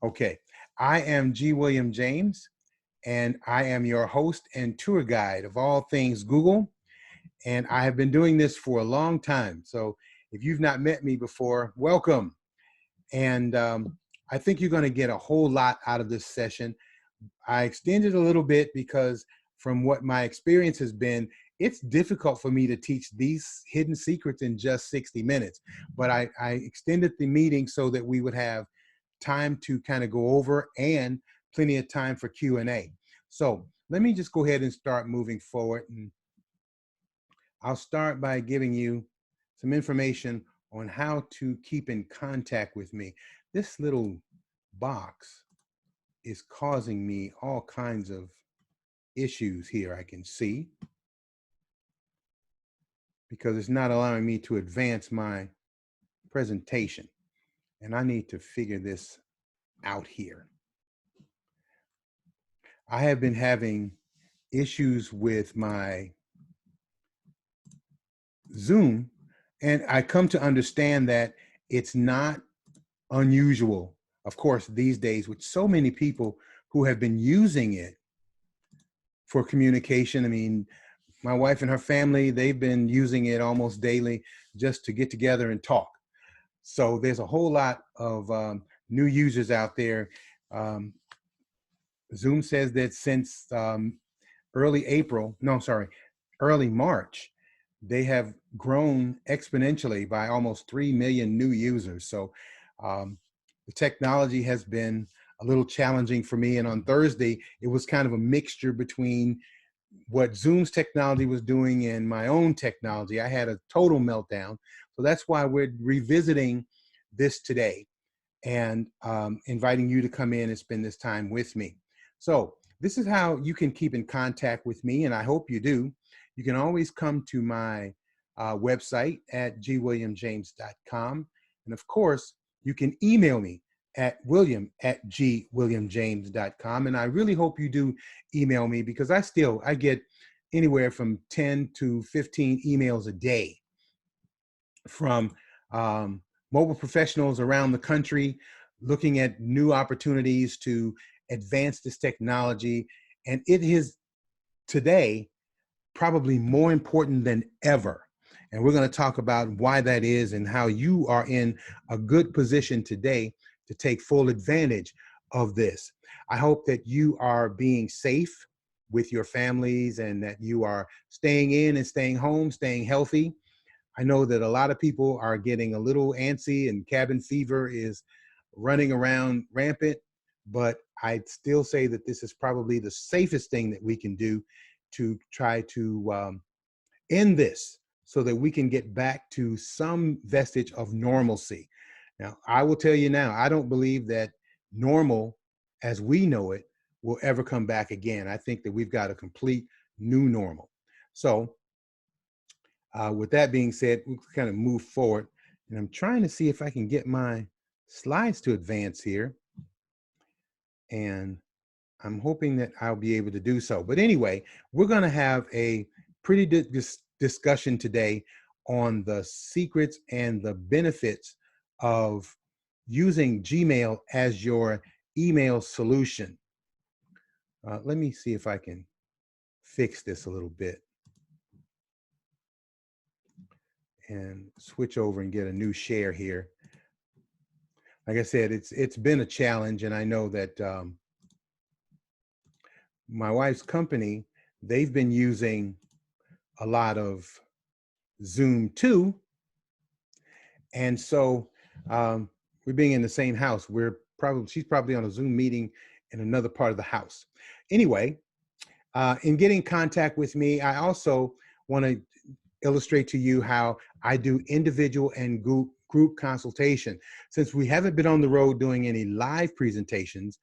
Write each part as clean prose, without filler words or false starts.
Okay, I am G. William James, and I am your host and tour guide of all things Google. And I have been doing this for a long time. So if you've not met me before, welcome. And I think you're going to get a whole lot out of this session. I extended a little bit because from what my experience has been, it's difficult for me to teach these hidden secrets in just 60 minutes. But I extended the meeting so that we would have time to kind of go over and plenty of time for Q&A. So let me just go ahead and start moving forward. And I'll start by giving you some information on how to keep in contact with me. This little box is causing me all kinds of issues here, I can see, because it's not allowing me to advance my presentation. And I need to figure this out here. I have been having issues with my Zoom, and I come to understand that it's not unusual, of course, these days with so many people who have been using it for communication. I mean, my wife and her family, they've been using it almost daily just to get together and talk. So there's a whole lot of new users out there. Um, Zoom says that since early March, they have grown exponentially by almost 3 million new users. So the technology has been a little challenging for me. And on Thursday, it was kind of a mixture between what Zoom's technology was doing and my own technology. I had a total meltdown. So that's why we're revisiting this today and inviting you to come in and spend this time with me. So this is how you can keep in contact with me, and I hope you do. You can always come to my website at gwilliamjames.com. And of course, you can email me at william@gwilliamjames.com. And I really hope you do email me, because I get anywhere from 10 to 15 emails a day from mobile professionals around the country looking at new opportunities to advance this technology. And it is today probably more important than ever. And we're going to talk about why that is and how you are in a good position today to take full advantage of this. I hope that you are being safe with your families and that you are staying in and staying home, staying healthy. I know that a lot of people are getting a little antsy and cabin fever is running around rampant, but I'd still say that this is probably the safest thing that we can do to try to end this so that we can get back to some vestige of normalcy. Now, I will tell you now, I don't believe that normal as we know it will ever come back again. I think that we've got a complete new normal. So with that being said, we'll kind of move forward. And I'm trying to see if I can get my slides to advance here. And I'm hoping that I'll be able to do so. But anyway, we're going to have a pretty discussion today on the secrets and the benefits of using Gmail as your email solution. Let me see if I can fix this a little bit and switch over and get a new share here. Like I said, it's been a challenge, and I know that my wife's company, they've been using a lot of Zoom too. And so we're being in the same house. She's probably on a Zoom meeting in another part of the house. Anyway, in getting contact with me, I also want to illustrate to you how I do individual and group consultation. Since we haven't been on the road doing any live presentations,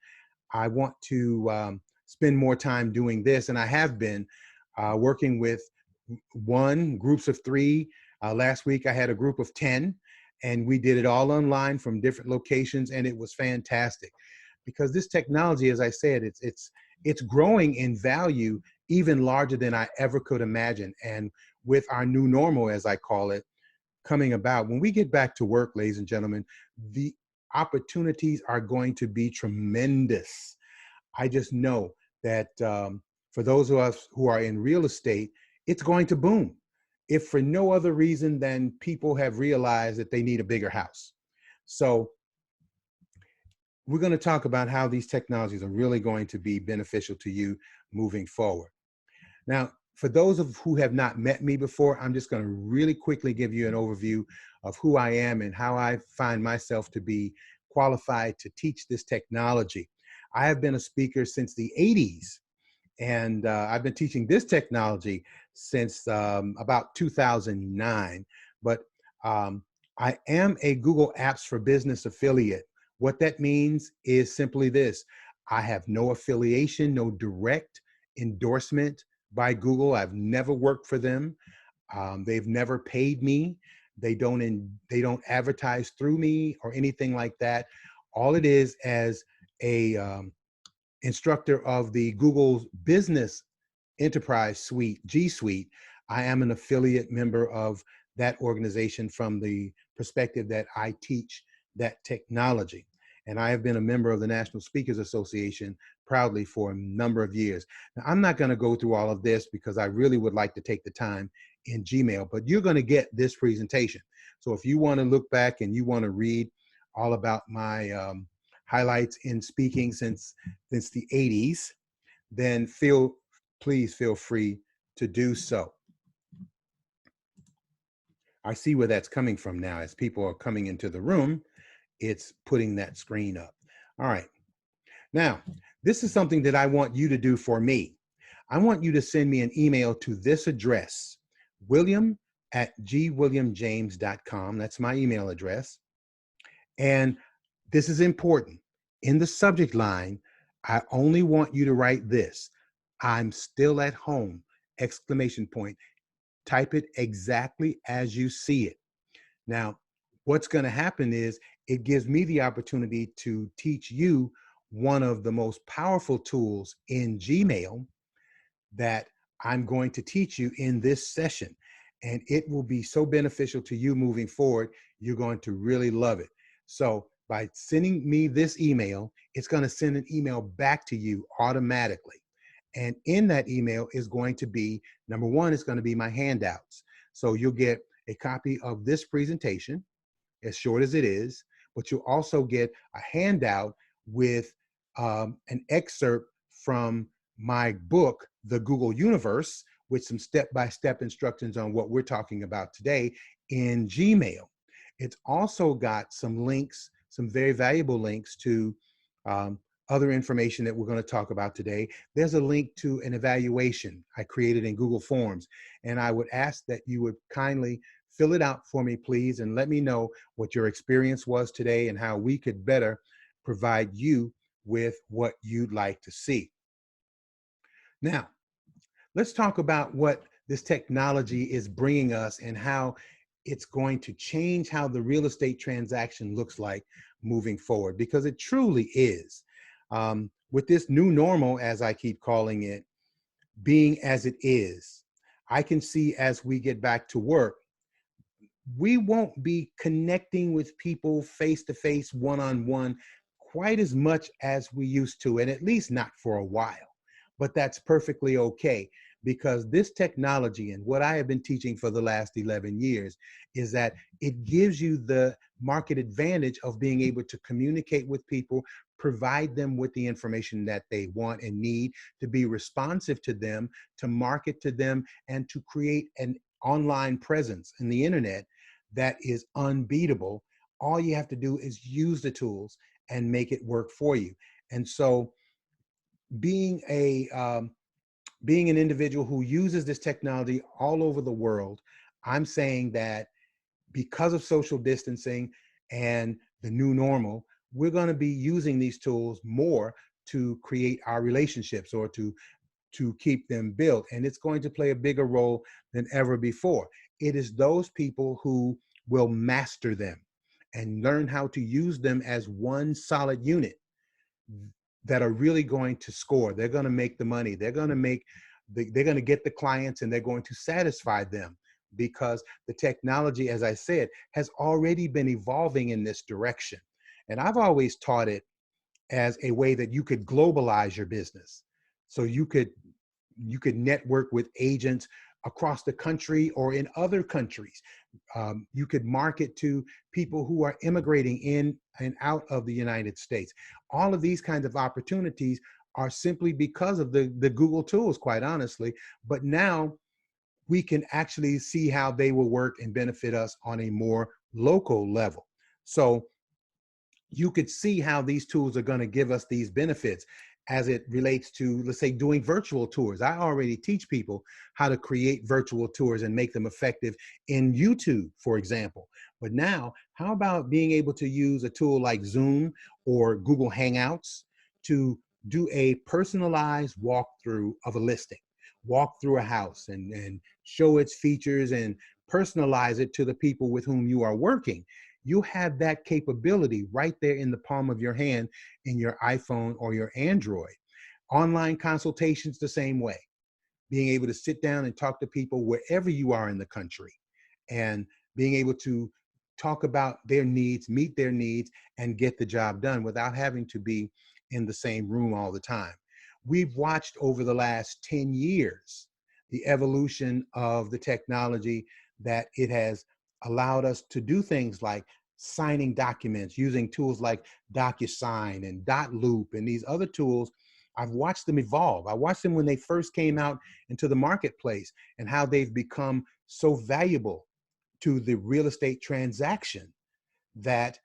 I want to spend more time doing this. And I have been working with groups of 3. Last week I had a group of 10, and we did it all online from different locations, and it was fantastic. Because this technology, as I said, it's growing in value even larger than I ever could imagine. And with our new normal, as I call it, coming about, when we get back to work, ladies and gentlemen, opportunities are going to be tremendous. I just know that for those of us who are in real estate, it's going to boom. If for no other reason than people have realized that they need a bigger house. So we're going to talk about how these technologies are really going to be beneficial to you moving forward. Now, for those of who have not met me before, I'm just going to really quickly give you an overview of who I am and how I find myself to be qualified to teach this technology. I have been a speaker since the 80s, and I've been teaching this technology since about 2009. But um, I am a Google Apps for Business affiliate. What that means is simply this: I have no affiliation, no direct endorsement by Google. I've never worked for them. They've never paid me. They don't advertise through me or anything like that. All it is, as a instructor of the Google's Business Enterprise Suite, G Suite, I am an affiliate member of that organization from the perspective that I teach that technology. And I have been a member of the National Speakers Association proudly for a number of years. Now, I'm not going to go through all of this because I really would like to take the time in Gmail, but you're going to get this presentation. So if you want to look back and you want to read all about my highlights in speaking since the 80s, then please feel free to do so. I see where that's coming from now. As people are coming into the room, it's putting that screen up. All right. Now, this is something that I want you to do for me. I want you to send me an email to this address, william@gwilliamjames.com. That's my email address. And this is important. In the subject line, I only want you to write this: I'm still at home, exclamation point. Type it exactly as you see it. Now, what's going to happen is it gives me the opportunity to teach you one of the most powerful tools in Gmail that I'm going to teach you in this session. And it will be so beneficial to you moving forward. You're going to really love it. So by sending me this email, it's going to send an email back to you automatically. And in that email is going to be, number one, it's going to be my handouts. So you'll get a copy of this presentation, as short as it is, but you'll also get a handout with an excerpt from my book, The Google Universe, with some step-by-step instructions on what we're talking about today in Gmail. It's also got some links, some very valuable links to other information that we're going to talk about today. There's a link to an evaluation I created in Google Forms, and I would ask that you would kindly fill it out for me, please, and let me know what your experience was today and how we could better provide you with what you'd like to see. Now, let's talk about what this technology is bringing us and how it's going to change how the real estate transaction looks like moving forward, because it truly is. With this new normal, as I keep calling it, being as it is, I can see as we get back to work, we won't be connecting with people face to face, one-on-one, quite as much as we used to, and at least not for a while. But that's perfectly okay, because this technology and what I have been teaching for the last 11 years is that it gives you the market advantage of being able to communicate with people, provide them with the information that they want and need, to be responsive to them, to market to them, and to create an online presence in the internet that is unbeatable. All you have to do is use the tools and make it work for you. And so being being an individual who uses this technology all over the world, I'm saying that because of social distancing and the new normal, we're going to be using these tools more to create our relationships or to keep them built. And it's going to play a bigger role than ever before. It is those people who will master them and learn how to use them as one solid unit that are really going to score. They're going to make the money. They're going to get the clients, and they're going to satisfy them, because the technology, as I said, has already been evolving in this direction. And I've always taught it as a way that you could globalize your business. So you could network with agents across the country or in other countries. You could market to people who are immigrating in and out of the United States. All of these kinds of opportunities are simply because of the Google tools, quite honestly. But now we can actually see how they will work and benefit us on a more local level. So you could see how these tools are going to give us these benefits as it relates to, let's say, doing virtual tours. I already teach people how to create virtual tours and make them effective in YouTube, for example. But now, how about being able to use a tool like Zoom or Google Hangouts to do a personalized walkthrough of a listing, walk through a house and show its features and personalize it to the people with whom you are working? You have that capability right there in the palm of your hand in your iPhone or your Android. Online consultations, the same way. Being able to sit down and talk to people wherever you are in the country and being able to talk about their needs, meet their needs, and get the job done without having to be in the same room all the time. We've watched over the last 10 years the evolution of the technology that it has allowed us to do things like signing documents using tools like DocuSign and Dotloop and these other tools. I've watched them evolve. I watched them when they first came out into the marketplace and how they've become so valuable to the real estate transaction that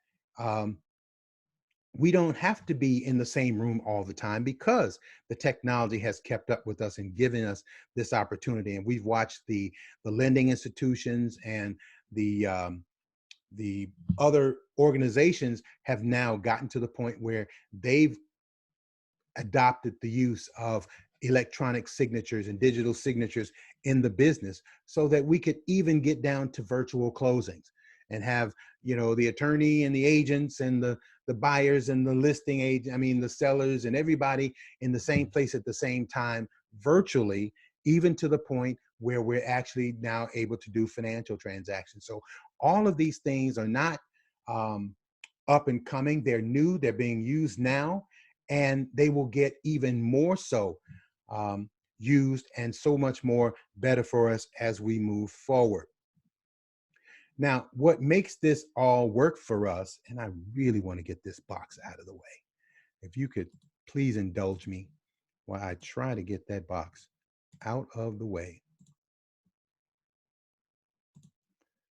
we don't have to be in the same room all the time because the technology has kept up with us and given us this opportunity. And we've watched the lending institutions and the other organizations have now gotten to the point where they've adopted the use of electronic signatures and digital signatures in the business so that we could even get down to virtual closings and have, the attorney and the agents and the buyers and the listing agent, the sellers and everybody in the same place at the same time virtually, even to the point where we're actually now able to do financial transactions. So all of these things are not up and coming. They're new, they're being used now, and they will get even more so used and so much more better for us as we move forward. Now, what makes this all work for us, and I really want to get this box out of the way. If you could please indulge me while I try to get that box out of the way.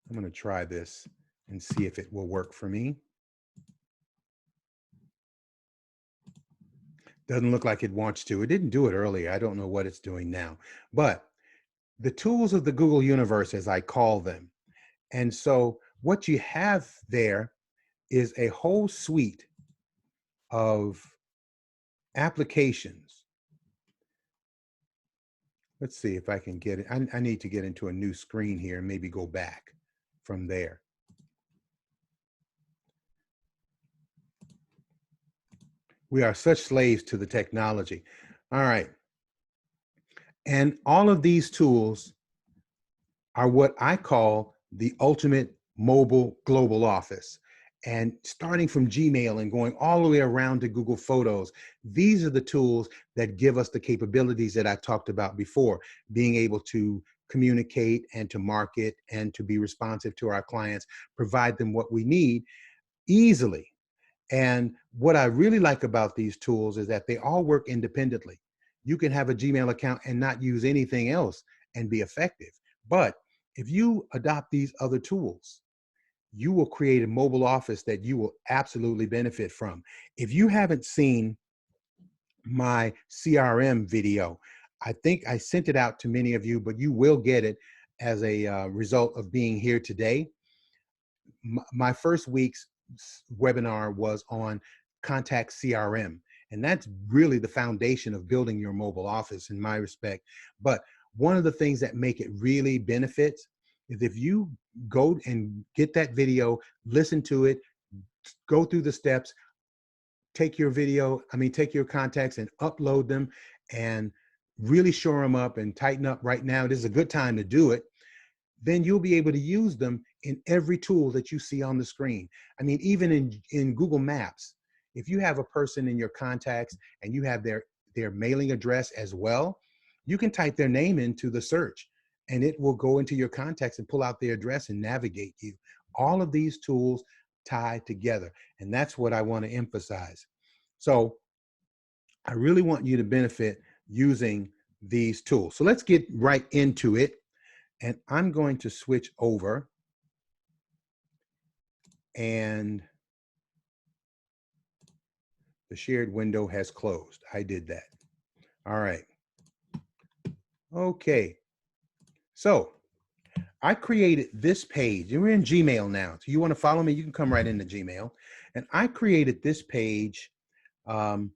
I'm going to try this and see if it will work for me. Doesn't look like it wants to. It didn't do it earlier. I don't know what it's doing now. But the tools of the Google universe, as I call them. And so what you have there is a whole suite of applications. Let's see if I can get it. I need to get into a new screen here and maybe go back from there. We are such slaves to the technology. All right. And all of these tools are what I call the ultimate mobile global office. And starting from Gmail and going all the way around to Google Photos, these are the tools that give us the capabilities that I talked about before, being able to communicate and to market and to be responsive to our clients, provide them what we need easily. And what I really like about these tools is that they all work independently. You can have a Gmail account and not use anything else and be effective. But if you adopt these other tools, you will create a mobile office that you will absolutely benefit from. If you haven't seen my CRM video, I think I sent it out to many of you, but you will get it as a result of being here today. My first week's webinar was on contact CRM, and that's really the foundation of building your mobile office in my respect. But one of the things that make it really benefits is if you go and get that video, listen to it, go through the steps, take your video, take your contacts and upload them and really shore them up and tighten up right now. This is a good time to do it. then you'll be able to use them in every tool that you see on the screen. I mean, even in Google Maps, if you have a person in your contacts and you have their mailing address as well, you can type their name into the search and it will go into your contacts and pull out their address and navigate you. All of these tools tie together, and that's what I want to emphasize. So I really want you to benefit using these tools. So let's get right into it. And I'm going to switch over, and the shared window has closed. I did that. All right. Okay. So I created this page. You're in Gmail now. So you want to follow me, you can come right into Gmail. And I created this page um,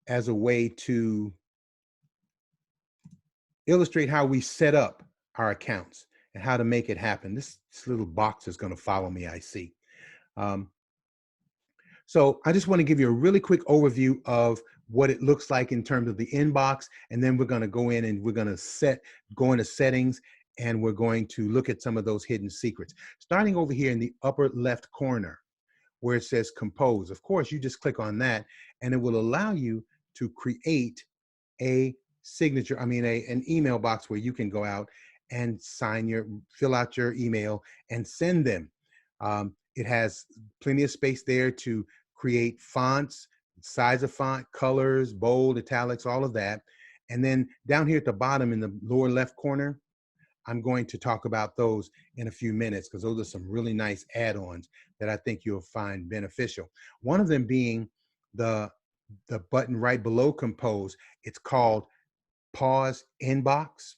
as a way to illustrate how we set up our accounts and how to make it happen. This little box is going to follow me, I see. So I just want to give you a really quick overview of what it looks like in terms of the inbox. And then we're going to go in and we're going to go into settings, and we're going to look at some of those hidden secrets. Starting over here in the upper left corner where it says compose. Of course, you just click on that and it will allow you to create a signature, an email box where you can go out and fill out your email and send them. It has plenty of space there to create fonts, size of font, colors, bold, italics, all of that. And then down here at the bottom in the lower left corner, I'm going to talk about those in a few minutes because those are some really nice add-ons that I think you'll find beneficial. One of them being the button right below compose. It's called pause inbox.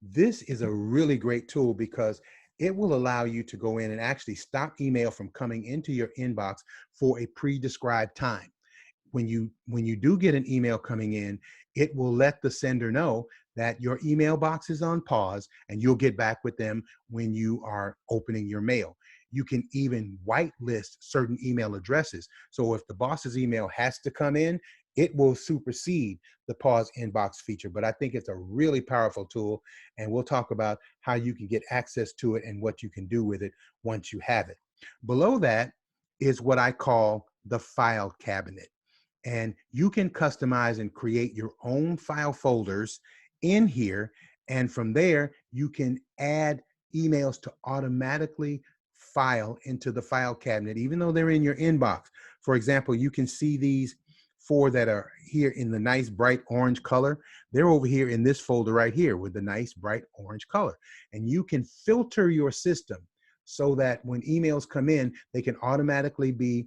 This is a really great tool because it will allow you to go in and actually stop email from coming into your inbox for a pre-described time. When you do get an email coming in, it will let the sender know that your email box is on pause and you'll get back with them when you are opening your mail. You can even whitelist certain email addresses. So if the boss's email has to come in, it will supersede the pause inbox feature. But I think it's a really powerful tool, and we'll talk about how you can get access to it and what you can do with it once you have it. Below that is what I call the file cabinet. And you can customize and create your own file folders in here. And from there, you can add emails to automatically file into the file cabinet, even though they're in your inbox. For example, you can see these 4 that are here in the nice bright orange color. They're over here in this folder right here with the nice bright orange color. And you can filter your system so that when emails come in, they can automatically be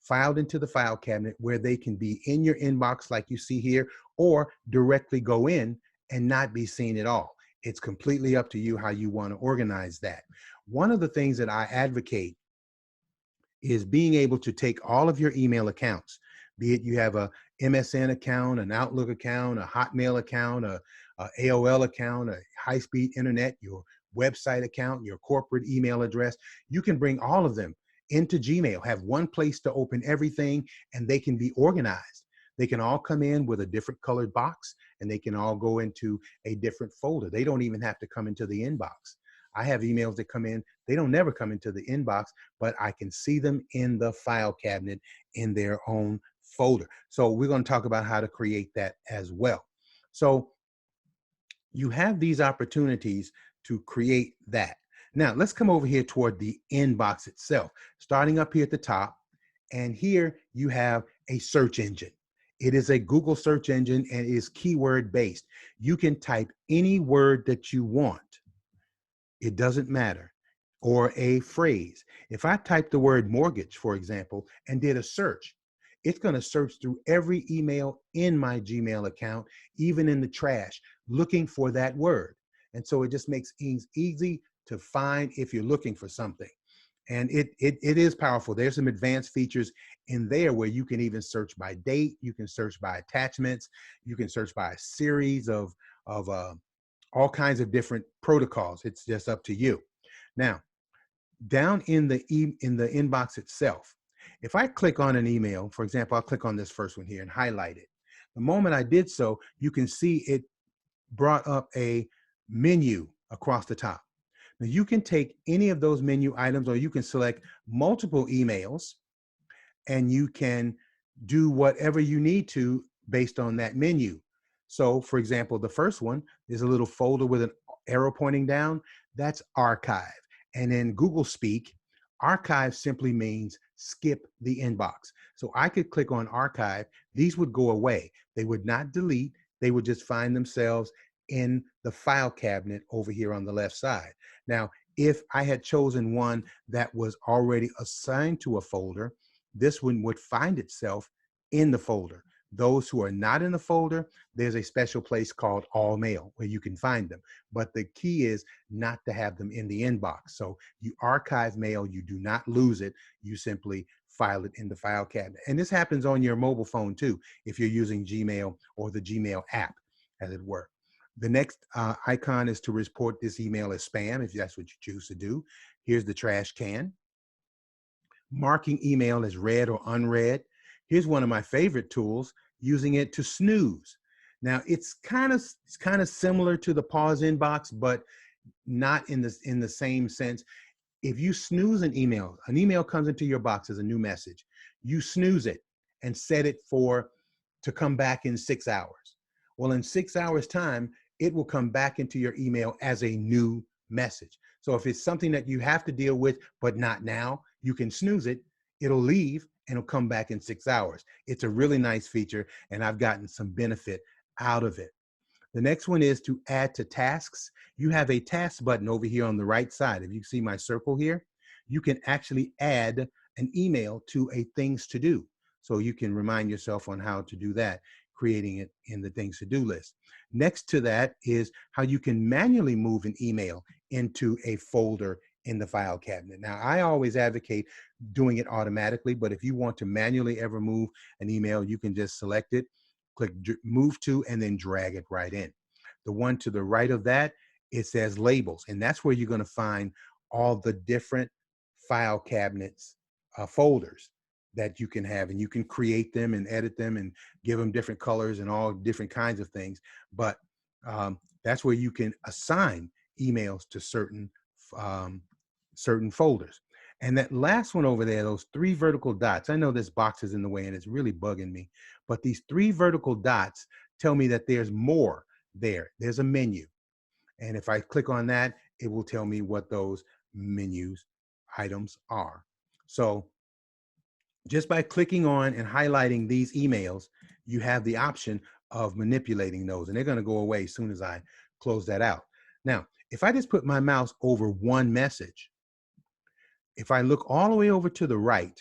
filed into the file cabinet where they can be in your inbox like you see here, or directly go in and not be seen at all. It's completely up to you how you want to organize that. One of the things that I advocate is being able to take all of your email accounts, be it you have a MSN account, an Outlook account, a Hotmail account, a AOL account, a high-speed internet, your website account, your corporate email address. You can bring all of them into Gmail, have one place to open everything, and they can be organized. They can all come in with a different colored box, and they can all go into a different folder. They don't even have to come into the inbox. I have emails that come in, they don't never come into the inbox, but I can see them in the file cabinet in their own folder. So we're going to talk about how to create that as well. So you have these opportunities to create that. Now let's come over here toward the inbox itself, starting up here at the top. And here you have a search engine. It is a Google search engine and is keyword based. You can type any word that you want. It doesn't matter. Or a phrase. If I type the word mortgage, for example, and did a search, it's going to search through every email in my Gmail account, even in the trash, looking for that word. And so it just makes things easy to find if you're looking for something. And it is powerful. There's some advanced features in there where you can even search by date. You can search by attachments. You can search by a series of all kinds of different protocols. It's just up to you. Now, down in the inbox itself, if I click on an email, for example, I'll click on this first one here and highlight it. The moment I did so, you can see it brought up a menu across the top. Now you can take any of those menu items, or you can select multiple emails, and you can do whatever you need to based on that menu. So for example, the first one is a little folder with an arrow pointing down. That's archive. And in Google speak, archive simply means skip the inbox. So I could click on archive. These would go away. They would not delete. They would just find themselves in the file cabinet over here on the left side. Now, if I had chosen one that was already assigned to a folder, this one would find itself in the folder. Those who are not in the folder, there's a special place called all mail where you can find them. But the key is not to have them in the inbox. So you archive mail, you do not lose it. You simply file it in the file cabinet. And this happens on your mobile phone too, if you're using Gmail or the Gmail app, as it were. The next icon is to report this email as spam, if that's what you choose to do. Here's the trash can. Marking email as read or unread. Here's one of my favorite tools, using it to snooze. Now it's kind of similar to the pause inbox, but not in the same sense. If you snooze an email comes into your box as a new message. You snooze it and set it to come back in 6 hours. Well, in 6 hours time, it will come back into your email as a new message. So if it's something that you have to deal with, but not now, you can snooze it, it'll leave and it'll come back in 6 hours. It's a really nice feature, and I've gotten some benefit out of it. The next one is to add to tasks. You have a task button over here on the right side. If you see my circle here, you can actually add an email to a things to do. So you can remind yourself on how to do that, creating it in the things to do list. Next to that is how you can manually move an email into a folder in the file cabinet. Now, I always advocate doing it automatically, but if you want to manually ever move an email, you can just select it, click move to, and then drag it right in. The one to the right of that, it says labels, and that's where you're going to find all the different file cabinets, folders that you can have, and you can create them and edit them and give them different colors and all different kinds of things. But that's where you can assign emails to certain folders. And that last one over there, those 3 vertical dots, I know this box is in the way and it's really bugging me, but these 3 vertical dots tell me that there's more there. There's a menu. And if I click on that, it will tell me what those menus items are. So just by clicking on and highlighting these emails, you have the option of manipulating those, and they're going to go away as soon as I close that out. Now, if I just put my mouse over one message, if I look all the way over to the right,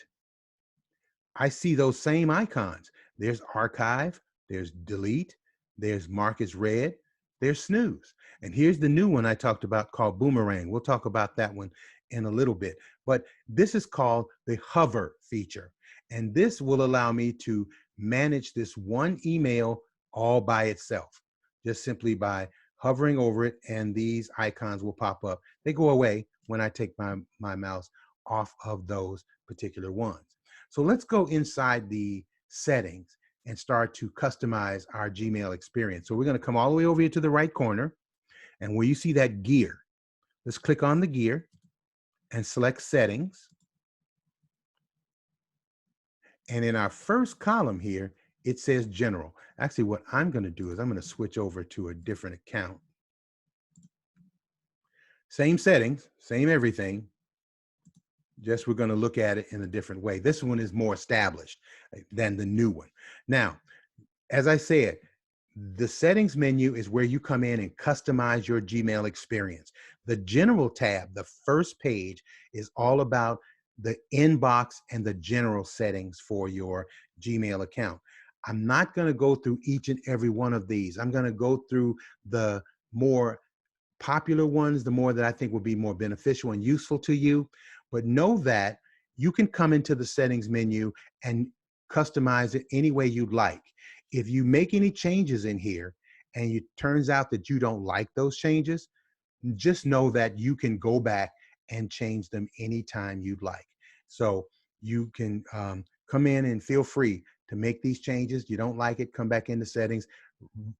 I see those same icons. There's archive, there's delete, there's mark as read, there's snooze. And here's the new one I talked about called boomerang. We'll talk about that one in a little bit. But this is called the hover feature. And this will allow me to manage this one email all by itself, just simply by hovering over it, and these icons will pop up. They go away when I take my mouse off of those particular ones. So let's go inside the settings and start to customize our Gmail experience. So we're going to come all the way over here to the right corner, and where you see that gear, let's click on the gear and select settings. And in our first column here, it says general. Actually, what I'm going to do is I'm going to switch over to a different account. Same settings, same everything, just we're going to look at it in a different way. This one is more established than the new one. Now, as I said, the settings menu is where you come in and customize your Gmail experience. The general tab, the first page, is all about the inbox and the general settings for your Gmail account. I'm not going to go through each and every one of these. I'm going to go through the more popular ones, the more that I think will be more beneficial and useful to you. But know that you can come into the settings menu and customize it any way you'd like. If you make any changes in here and it turns out that you don't like those changes, just know that you can go back and change them anytime you'd like. So you can come in and feel free to make these changes. You don't like it, come back into settings,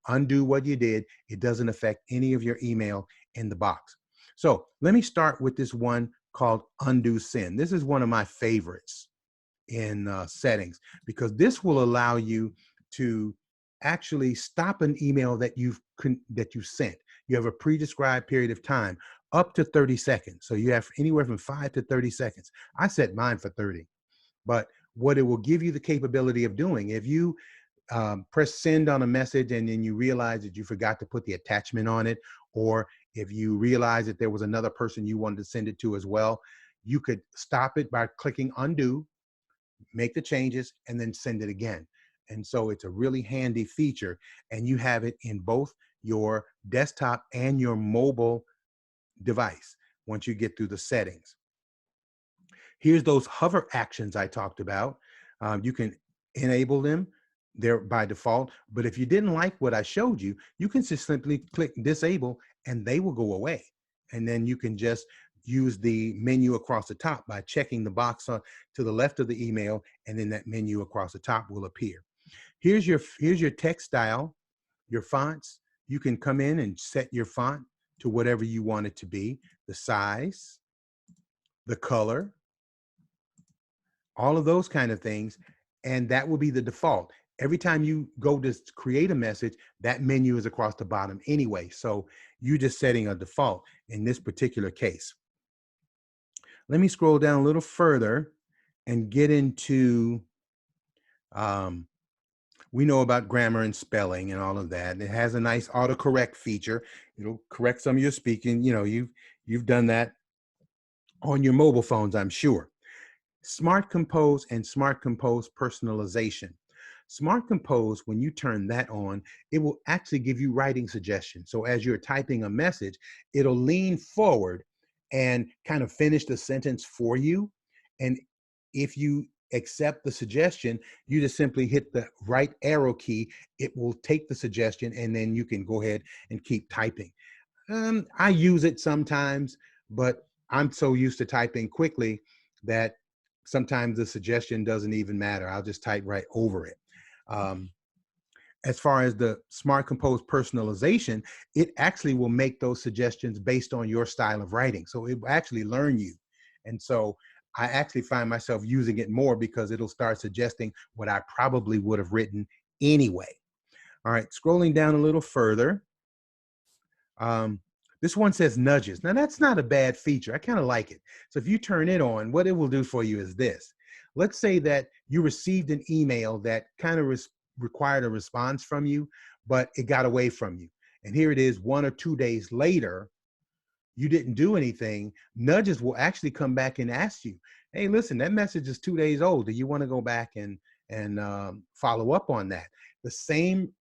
undo what you did. It doesn't affect any of your email in the box. So let me start with this one called undo send. This is one of my favorites in settings, because this will allow you to actually stop an email that you sent. You have a pre-described period of time up to 30 seconds. So you have anywhere from 5 to 30 seconds. I set mine for 30. But what it will give you the capability of doing, if you press send on a message and then you realize that you forgot to put the attachment on it, or if you realize that there was another person you wanted to send it to as well, you could stop it by clicking undo, make the changes, and then send it again. And so it's a really handy feature, and you have it in both your desktop and your mobile device once you get through the settings. Here's those hover actions I talked about. You can enable them there by default, but if you didn't like what I showed you, you can just simply click disable and they will go away. And then you can just use the menu across the top by checking the box to the left of the email, and then that menu across the top will appear. Here's your text style, your fonts. You can come in and set your font to whatever you want it to be, the size, the color, all of those kind of things, and that will be the default. Every time you go to create a message, that menu is across the bottom anyway, so you're just setting a default in this particular case. Let me scroll down a little further and get into, we know about grammar and spelling and all of that. It has a nice autocorrect feature. It'll correct some of your speaking. You know, you've done that on your mobile phones, I'm sure. Smart Compose and Smart Compose personalization. Smart Compose, when you turn that on, it will actually give you writing suggestions. So as you're typing a message, it'll lean forward and kind of finish the sentence for you. And if you accept the suggestion, you just simply hit the right arrow key. It will take the suggestion, and then you can go ahead and keep typing. I use it sometimes, but I'm so used to typing quickly that sometimes the suggestion doesn't even matter. I'll just type right over it. Um, as far as the Smart Compose personalization, it actually will make those suggestions based on your style of writing. So it will actually learn you. And so I actually find myself using it more because it'll start suggesting what I probably would have written anyway. All right, scrolling down a little further. Um, this one says nudges. Now that's not a bad feature. I kind of like it. So if you turn it on, what it will do for you is this. Let's say that you received an email that kind of required a response from you, but it got away from you. And here it is 1 or 2 days later, you didn't do anything. Nudges will actually come back and ask you, hey, listen, that message is 2 days old. Do you want to go back and follow up on that? The same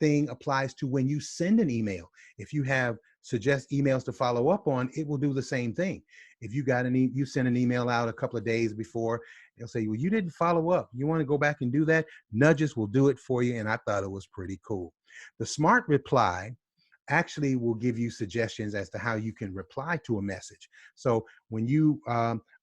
thing applies to when you send an email. If you have suggest emails to follow up on, it will do the same thing. If you got you send an email out a couple of days before, they'll say, well, you didn't follow up. You want to go back and do that? Nudges will do it for you, and I thought it was pretty cool. The smart reply actually will give you suggestions as to how you can reply to a message. So when you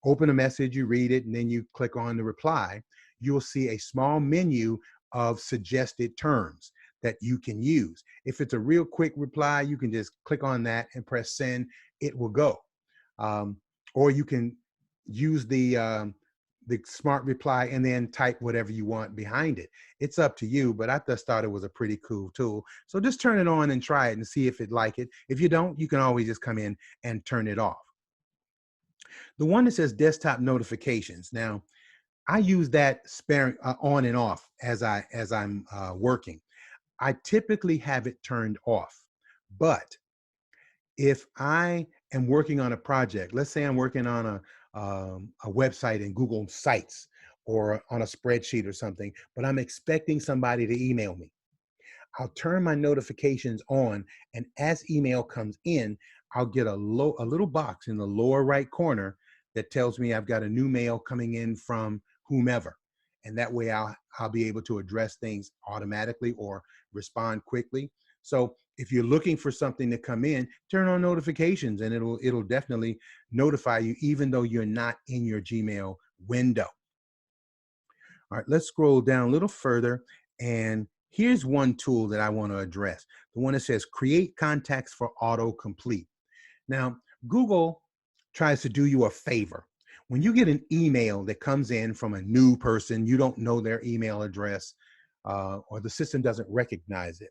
open a message, you read it, and then you click on the reply, you'll see a small menu of suggested terms that you can use. If it's a real quick reply, you can just click on that and press send, it will go. Or you can use the smart reply and then type whatever you want behind it. It's up to you, but I just thought it was a pretty cool tool. So just turn it on and try it and see if it like it. If you don't, you can always just come in and turn it off. The one that says desktop notifications. Now, I use that sparing on and off as I'm working. I typically have it turned off, but if I am working on a project, let's say I'm working on a website in Google Sites or on a spreadsheet or something, but I'm expecting somebody to email me, I'll turn my notifications on, and as email comes in, I'll get a little box in the lower right corner that tells me I've got a new mail coming in from whomever. And that way I'll be able to address things automatically or respond quickly. So if you're looking for something to come in, turn on notifications and it'll definitely notify you even though you're not in your Gmail window. All right, let's scroll down a little further and Here's one tool that I want to address, the one that says create contacts for autocomplete. Now, Google tries to do you a favor. When you get an email that comes in from a new person, you don't know their email address, or the system doesn't recognize it.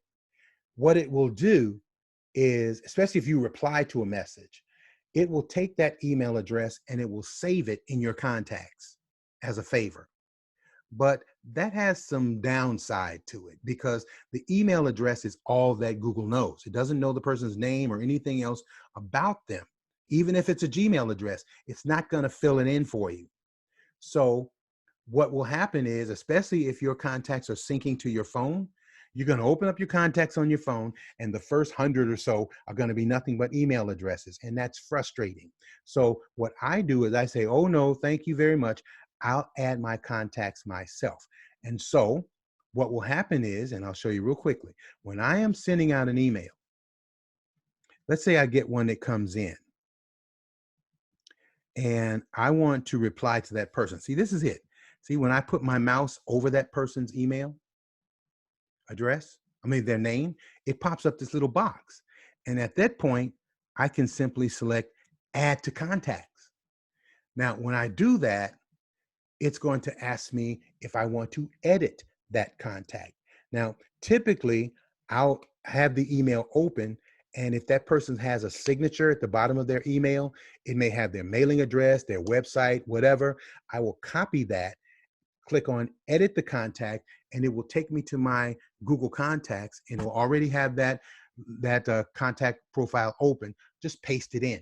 What it will do is, especially if you reply to a message, it will take that email address and it will save it in your contacts as a favor. But that has some downside to it because the email address is all that Google knows. It doesn't know the person's name or anything else about them. Even if it's a Gmail address, it's not going to fill it in for you. So what will happen is, especially if your contacts are syncing to your phone, you're going to open up your contacts on your phone, and the first 100 or so are going to be nothing but email addresses, and that's frustrating. So what I do is I say, oh no, thank you very much. I'll add my contacts myself. And so what will happen is, and I'll show you real quickly, when I am sending out an email, let's say I get one that comes in and I want to reply to that person. See, this is it. See, when I put my mouse over that person's email address, I mean their name, it pops up this little box. And at that point, I can simply select add to contacts. Now, when I do that, it's going to ask me if I want to edit that contact. Now, typically, I'll have the email open, and if that person has a signature at the bottom of their email, it may have their mailing address, their website, whatever. I will copy that, click on edit the contact, and it will take me to my Google Contacts, and it will already have that contact profile open. Just paste it in.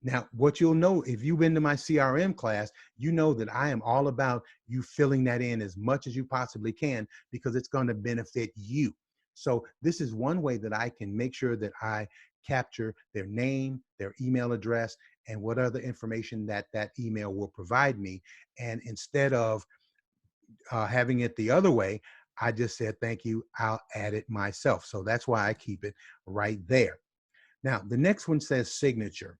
Now, what you'll know if you've been to my CRM class, you know that I am all about you filling that in as much as you possibly can because it's going to benefit you. So this is one way that I can make sure that I capture their name, their email address, and what other information that that email will provide me. And instead of having it the other way, I just said, thank you, I'll add it myself. So that's why I keep it right there. Now, the next one says signature.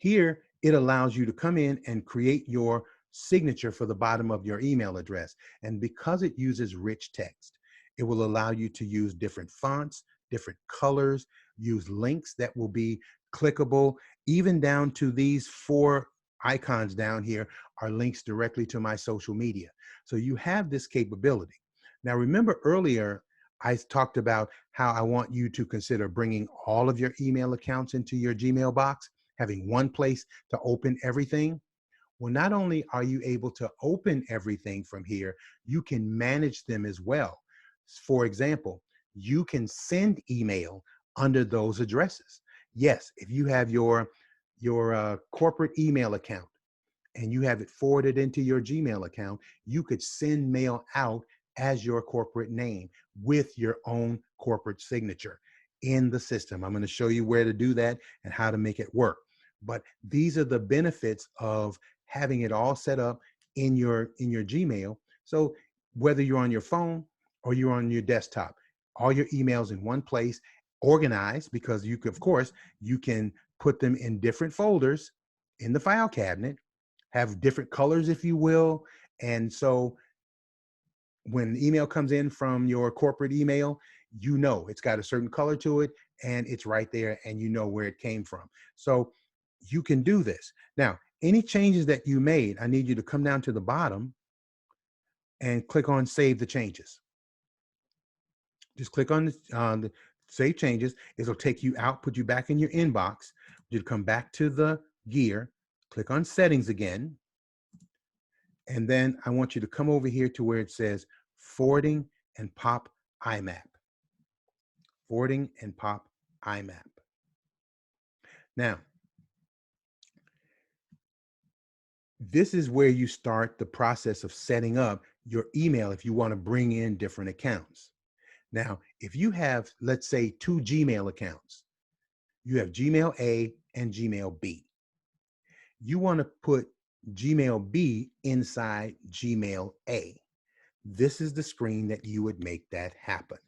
Here, it allows you to come in and create your signature for the bottom of your email address. And because it uses rich text, it will allow you to use different fonts, different colors, use links that will be clickable, even down to these 4 icons down here are links directly to my social media. So you have this capability. Now, remember earlier, I talked about how I want you to consider bringing all of your email accounts into your Gmail box, having one place to open everything. Well, not only are you able to open everything from here, you can manage them as well. For example, you can send email under those addresses. Yes, if you have your corporate email account and you have it forwarded into your Gmail account, you could send mail out as your corporate name with your own corporate signature in the system. I'm going to show you where to do that and how to make it work. But these are the benefits of having it all set up in your Gmail. So whether you're on your phone or you're on your desktop, all your emails in one place, organized, because you can, of course, you can put them in different folders in the file cabinet, have different colors, if you will. And so when the email comes in from your corporate email, you know it's got a certain color to it and it's right there and you know where it came from. So you can do this. Now, any changes that you made, I need you to come down to the bottom and click on Save the Changes. Just click on the Save Changes. It'll take you out, put you back in your inbox. You'll come back to the gear, click on Settings again, and then I want you to come over here to where it says Forwarding and Pop IMAP. Forwarding and Pop IMAP. Now, this is where you start the process of setting up your email if you want to bring in different accounts. Now, if you have, let's say, 2 Gmail accounts, you have Gmail A and Gmail B. You want to put Gmail B inside Gmail A. This is the screen that you would make that happen.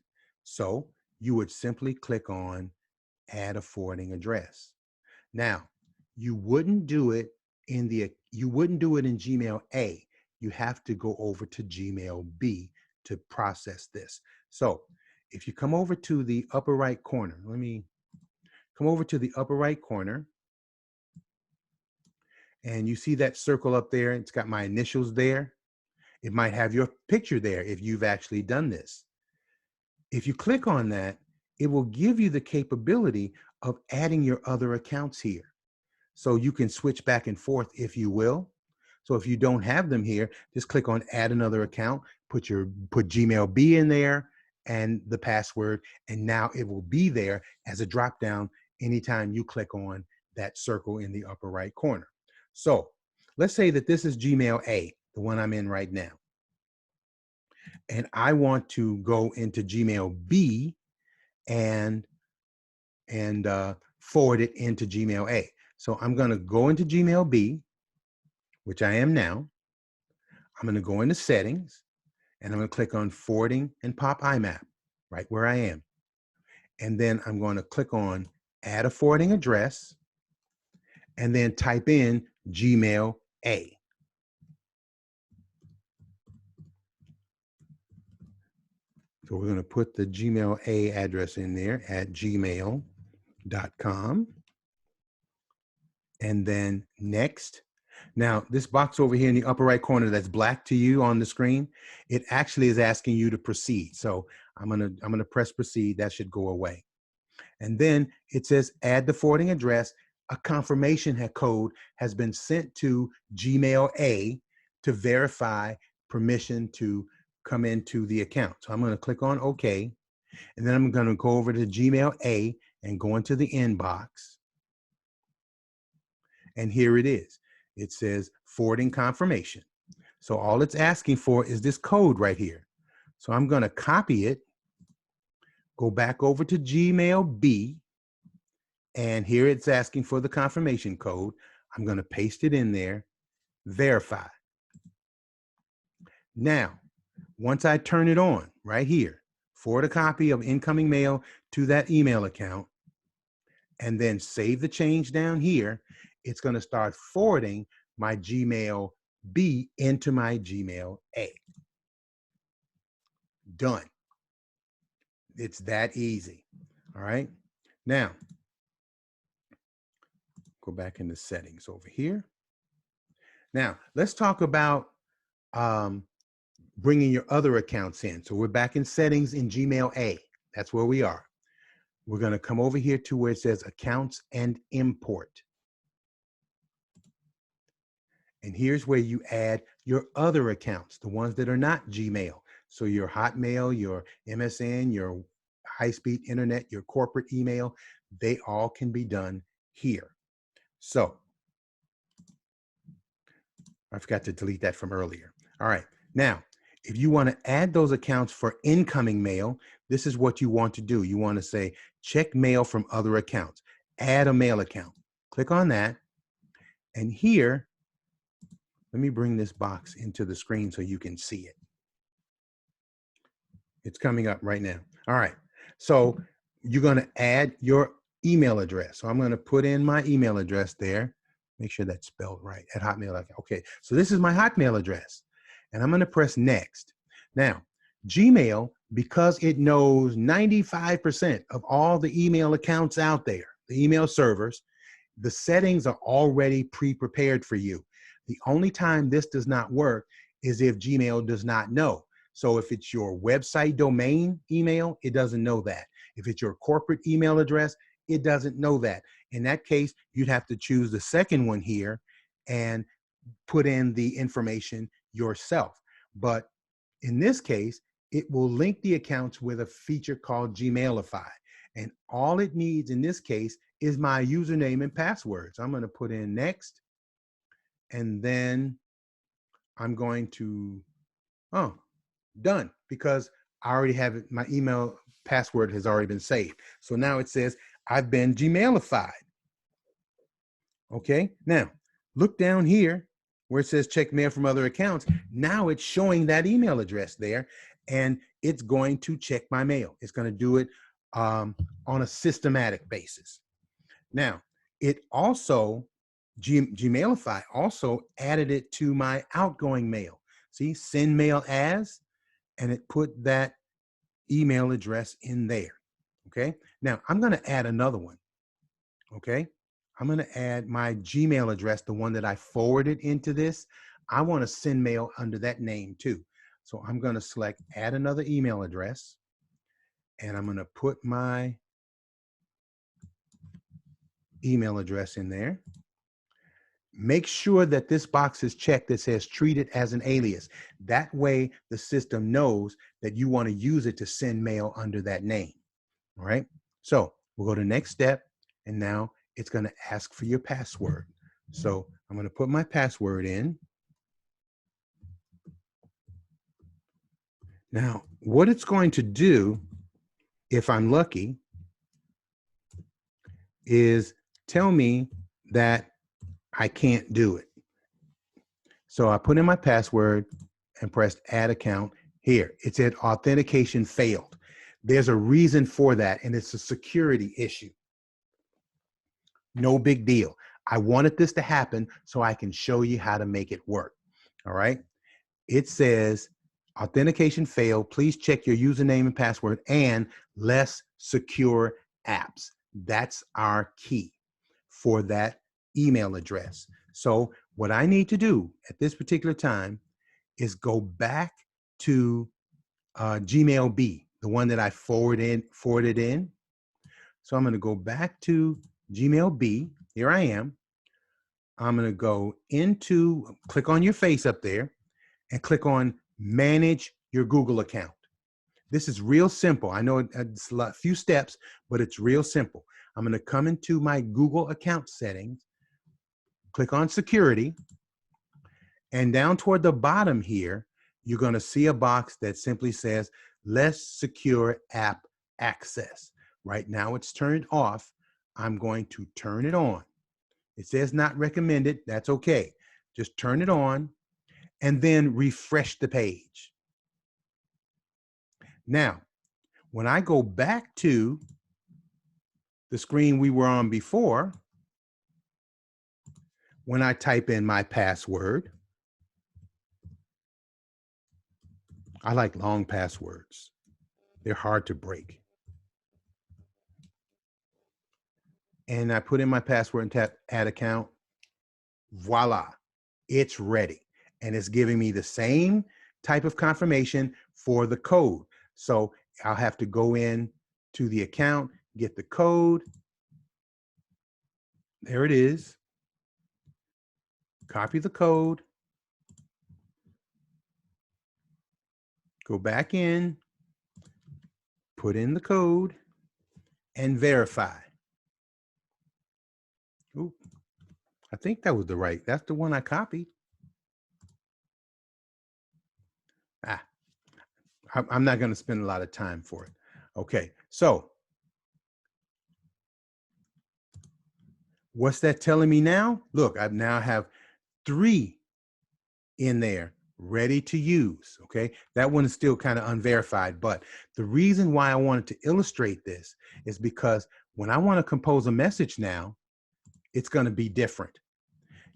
So you would simply click on Add a forwarding address. Now, you wouldn't do it in Gmail A. You have to go over to Gmail B to process this. So if you come over to the upper right corner, let me come over to the upper right corner, and you see that circle up there. It's got my initials there. It might have your picture there if you've actually done this. If you click on that, it will give you the capability of adding your other accounts here. So you can switch back and forth if you will. So if you don't have them here, just click on add another account, put Gmail B in there and the password, and now it will be there as a drop down anytime you click on that circle in the upper right corner. So let's say that this is Gmail A, the one I'm in right now. And I want to go into Gmail B and forward it into Gmail A. So I'm going to go into Gmail B, which I am now. I'm going to go into settings, and I'm going to click on forwarding and pop IMAP right where I am. And then I'm going to click on add a forwarding address and then type in Gmail A. So we're going to put the Gmail A address in there at gmail.com. And then next. Now, this box over here in the upper right corner that's black to you on the screen, it actually is asking you to proceed. So I'm gonna press proceed. That should go away. And then it says add the forwarding address. A confirmation code has been sent to Gmail A to verify permission to come into the account. So I'm going to click on OK. And then I'm going to go over to Gmail A and go into the inbox. And here it is. It says forwarding confirmation. So all it's asking for is this code right here. So I'm going to copy it, go back over to Gmail B, and here it's asking for the confirmation code. I'm going to paste it in there, verify. Now, once I turn it on right here, forward a copy of incoming mail to that email account, and then save the change down here, it's going to start forwarding my Gmail B into my Gmail A. Done. It's that easy. All right. Now, go back into settings over here. Now, let's talk about bringing your other accounts in. So we're back in settings in Gmail A. That's where we are. We're going to come over here to where it says accounts and import. And here's where you add your other accounts, the ones that are not Gmail. So your Hotmail, your MSN, your high-speed internet, your corporate email, they all can be done here. So I forgot to delete that from earlier. All right. Now, if you want to add those accounts for incoming mail, this is what you want to do. You want to say, check mail from other accounts, add a mail account. Click on that. And here, let me bring this box into the screen so you can see it. It's coming up right now. All right. So you're going to add your email address. So I'm going to put in my email address there. Make sure that's spelled right at Hotmail. Okay. So this is my Hotmail address. And I'm going to press next. Now, Gmail, because it knows 95% of all the email accounts out there, the email servers, the settings are already pre-prepared for you. The only time this does not work is if Gmail does not know. So if it's your website domain email, it doesn't know that. If it's your corporate email address, it doesn't know that. In that case, you'd have to choose the second one here and put in the information yourself. But in this case, it will link the accounts with a feature called Gmailify. And all it needs in this case is my username and password. So I'm going to put in next. And then I'm going to, done, because I already have it. My email password has already been saved. So now it says I've been Gmailified. Okay. Now look down here where it says check mail from other accounts. Now it's showing that email address there, and it's going to check my mail. It's going to do it on a systematic basis. Now, it also, Gmailify also added it to my outgoing mail. See, send mail as, and it put that email address in there. Okay. Now I'm going to add another one. Okay. I'm going to add my Gmail address, the one that I forwarded into this. I want to send mail under that name too. So I'm going to select add another email address, and I'm going to put my email address in there. Make sure that this box is checked that says treat it as an alias. That way the system knows that you want to use it to send mail under that name. All right. So we'll go to the next step, and now it's going to ask for your password. So I'm going to put my password in. Now, what it's going to do, if I'm lucky, is tell me that I can't do it. So I put in my password and pressed add account. Here, it said authentication failed. There's a reason for that, and it's a security issue. No big deal. I wanted this to happen so I can show you how to make it work. All right. It says authentication failed. Please check your username and password and less secure apps. That's our key for that email address. So what I need to do at this particular time is go back to Gmail B, the one that I forwarded in. So I'm going to go back to Gmail B. Here I am. I'm going to go into, click on your face up there and click on manage your Google account. This is real simple. I know it's a few steps, but it's real simple. I'm going to come into my Google account settings, click on security, and down toward the bottom here, you're going to see a box that simply says less secure app access. Right now it's turned off. I'm going to turn it on. It says not recommended. That's okay. Just turn it on and then refresh the page. Now, when I go back to the screen we were on before, when I type in my password, I like long passwords. They're hard to break. And I put in my password and tap add account. Voila, it's ready. And it's giving me the same type of confirmation for the code. So I'll have to go in to the account, get the code. There it is. Copy the code. Go back in, put in the code, and verify. Ooh, I think that was that's the one I copied. I'm not going to spend a lot of time for it. Okay, so what's that telling me now? Look, I now have 3 in there ready to use. Okay, that one is still kind of unverified, but the reason why I wanted to illustrate this is because when I want to compose a message now, it's going to be different.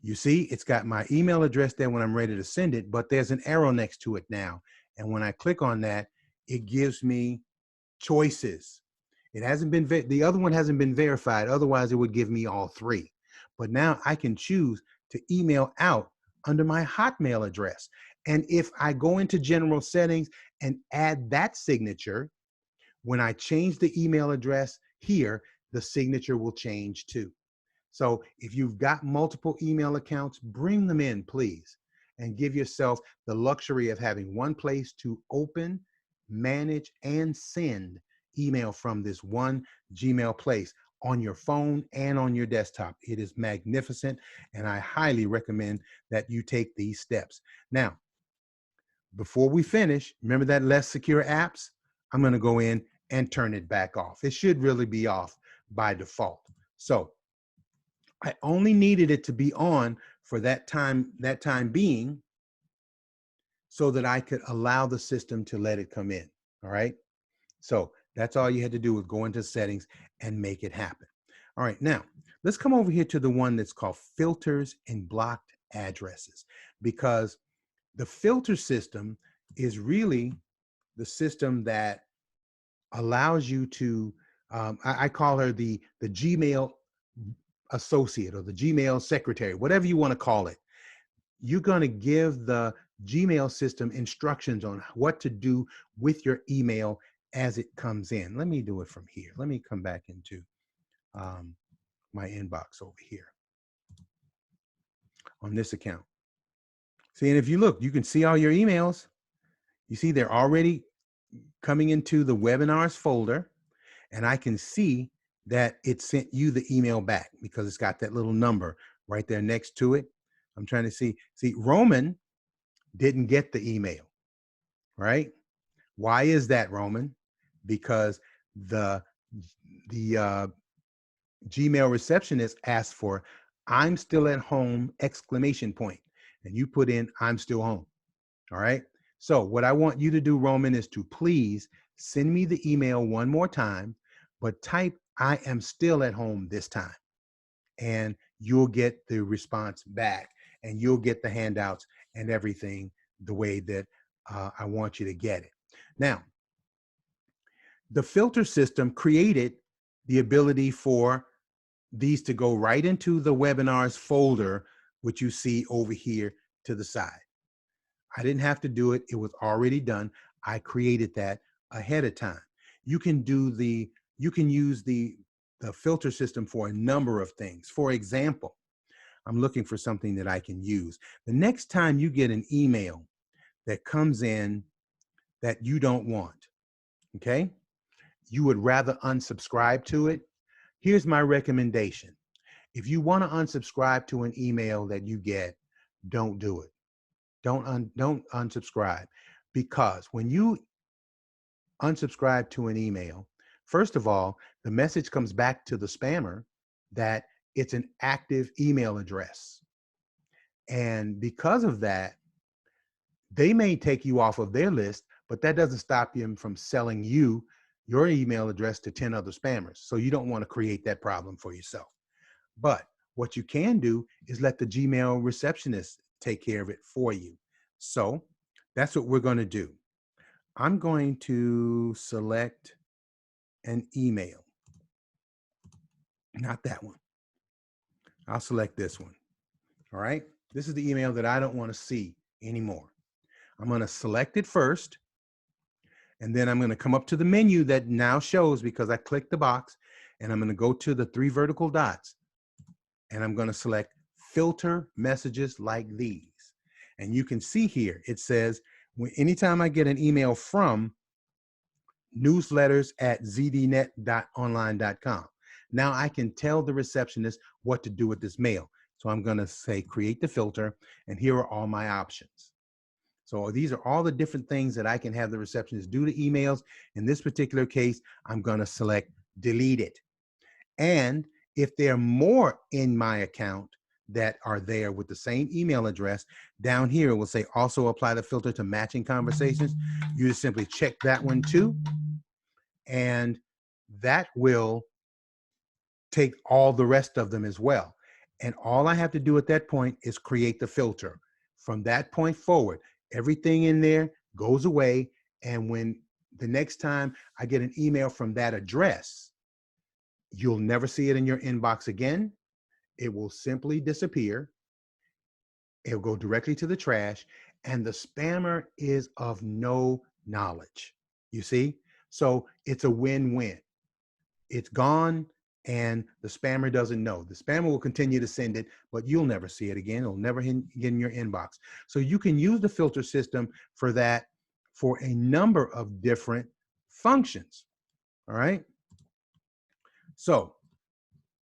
You see, it's got my email address there when I'm ready to send it, but there's an arrow next to it now. And when I click on that, it gives me choices. It hasn't been, the other one hasn't been verified. Otherwise, it would give me all 3. But now I can choose to email out under my Hotmail address. And if I go into general settings and add that signature, when I change the email address here, the signature will change too. So if you've got multiple email accounts, bring them in, please, and give yourself the luxury of having one place to open, manage, and send email from this one Gmail place on your phone and on your desktop. It is magnificent, and I highly recommend that you take these steps. Now, before we finish, remember that less secure apps? I'm going to go in and turn it back off. It should really be off by default. So I only needed it to be on for that time being, so that I could allow the system to let it come in. All right. So that's all you had to do, was go into settings and make it happen. All right. Now let's come over here to the one that's called filters and blocked addresses, because the filter system is really the system that allows you to, I call her the Gmail associate or the Gmail secretary, whatever you want to call it. You're going to give the Gmail system instructions on what to do with your email as it comes in. Let me do it from here. Let me come back into um, my inbox over here on this account. See, and if you look, you can see all your emails. You see they're already coming into the webinars folder, and I can see that it sent you the email back because it's got that little number right there next to it. I'm trying to see. See, Roman didn't get the email, right? Why is that, Roman? Because the Gmail receptionist asked for "I'm still at home!" exclamation point, and you put in "I'm still home." All right. So what I want you to do, Roman, is to please send me the email one more time, but type "I am still at home" this time, and you'll get the response back, and you'll get the handouts and everything the way that I want you to get it. Now, the filter system created the ability for these to go right into the webinars folder, which you see over here to the side. I didn't have to do it. It was already done. I created that ahead of time. You can use the filter system for a number of things. For example, I'm looking for something that I can use. The next time you get an email that comes in that you don't want, okay? You would rather unsubscribe to it. Here's my recommendation. If you want to unsubscribe to an email that you get, don't do it. Don't unsubscribe, because when you unsubscribe to an email, first of all, the message comes back to the spammer that it's an active email address. And because of that, they may take you off of their list, but that doesn't stop them from selling you your email address to 10 other spammers. So you don't want to create that problem for yourself. But what you can do is let the Gmail receptionist take care of it for you. So that's what we're going to do. I'm going to select an email, not that one. I'll select this one. All right. This is the email that I don't want to see anymore. I'm going to select it first, and then I'm going to come up to the menu that now shows because I clicked the box, and I'm going to go to the 3 vertical dots, and I'm going to select filter messages like these. And you can see here, it says, anytime I get an email from newsletters@zdnet.online.com. Now I can tell the receptionist what to do with this mail. So I'm going to say, create the filter, and here are all my options. So these are all the different things that I can have the receptionist do to emails. In this particular case, I'm going to select delete it. And if there are more in my account that are there with the same email address, down here it will say also apply the filter to matching conversations. You just simply check that one too, and that will take all the rest of them as well. And all I have to do at that point is create the filter. From that point forward, everything in there goes away. And when the next time I get an email from that address, you'll never see it in your inbox again. It will simply disappear. It'll go directly to the trash, and the spammer is of no knowledge. You see? So it's a win-win. It's gone, and the spammer doesn't know. The spammer will continue to send it, but you'll never see it again. It'll never get in your inbox. So you can use the filter system for that, for a number of different functions. All right. So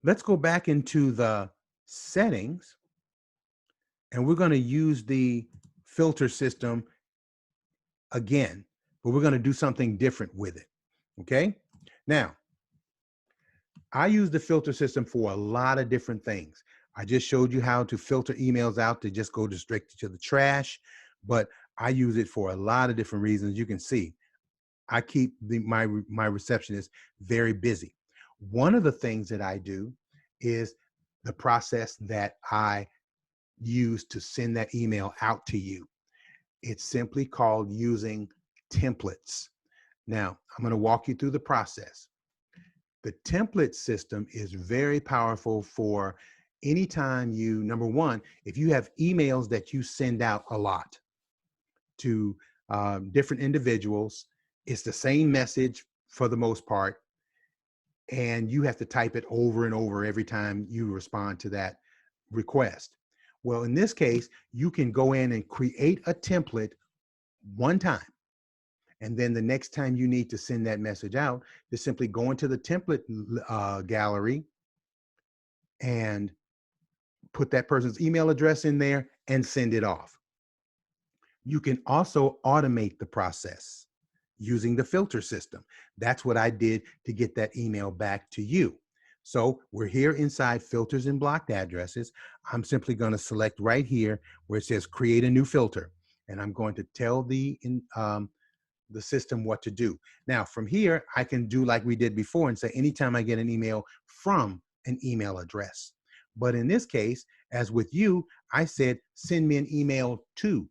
let's go back into the settings, and we're going to use the filter system again, but we're going to do something different with it. Okay. Now, I use the filter system for a lot of different things. I just showed you how to filter emails out to just go straight to the trash, but I use it for a lot of different reasons. You can see I keep my receptionist very busy. One of the things that I do is the process that I use to send that email out to you. It's simply called using templates. Now, I'm going to walk you through the process. The template system is very powerful for anytime you, number one, if you have emails that you send out a lot to different individuals, it's the same message for the most part, and you have to type it over and over every time you respond to that request. Well, in this case, you can go in and create a template one time. And then the next time you need to send that message out, just simply go into the template gallery and put that person's email address in there and send it off. You can also automate the process using the filter system. That's what I did to get that email back to you. So we're here inside filters and blocked addresses. I'm simply going to select right here where it says create a new filter. And I'm going to tell the system what to do. Now from here, I can do like we did before and say, anytime I get an email from an email address. But in this case, as with you, I said, send me an email to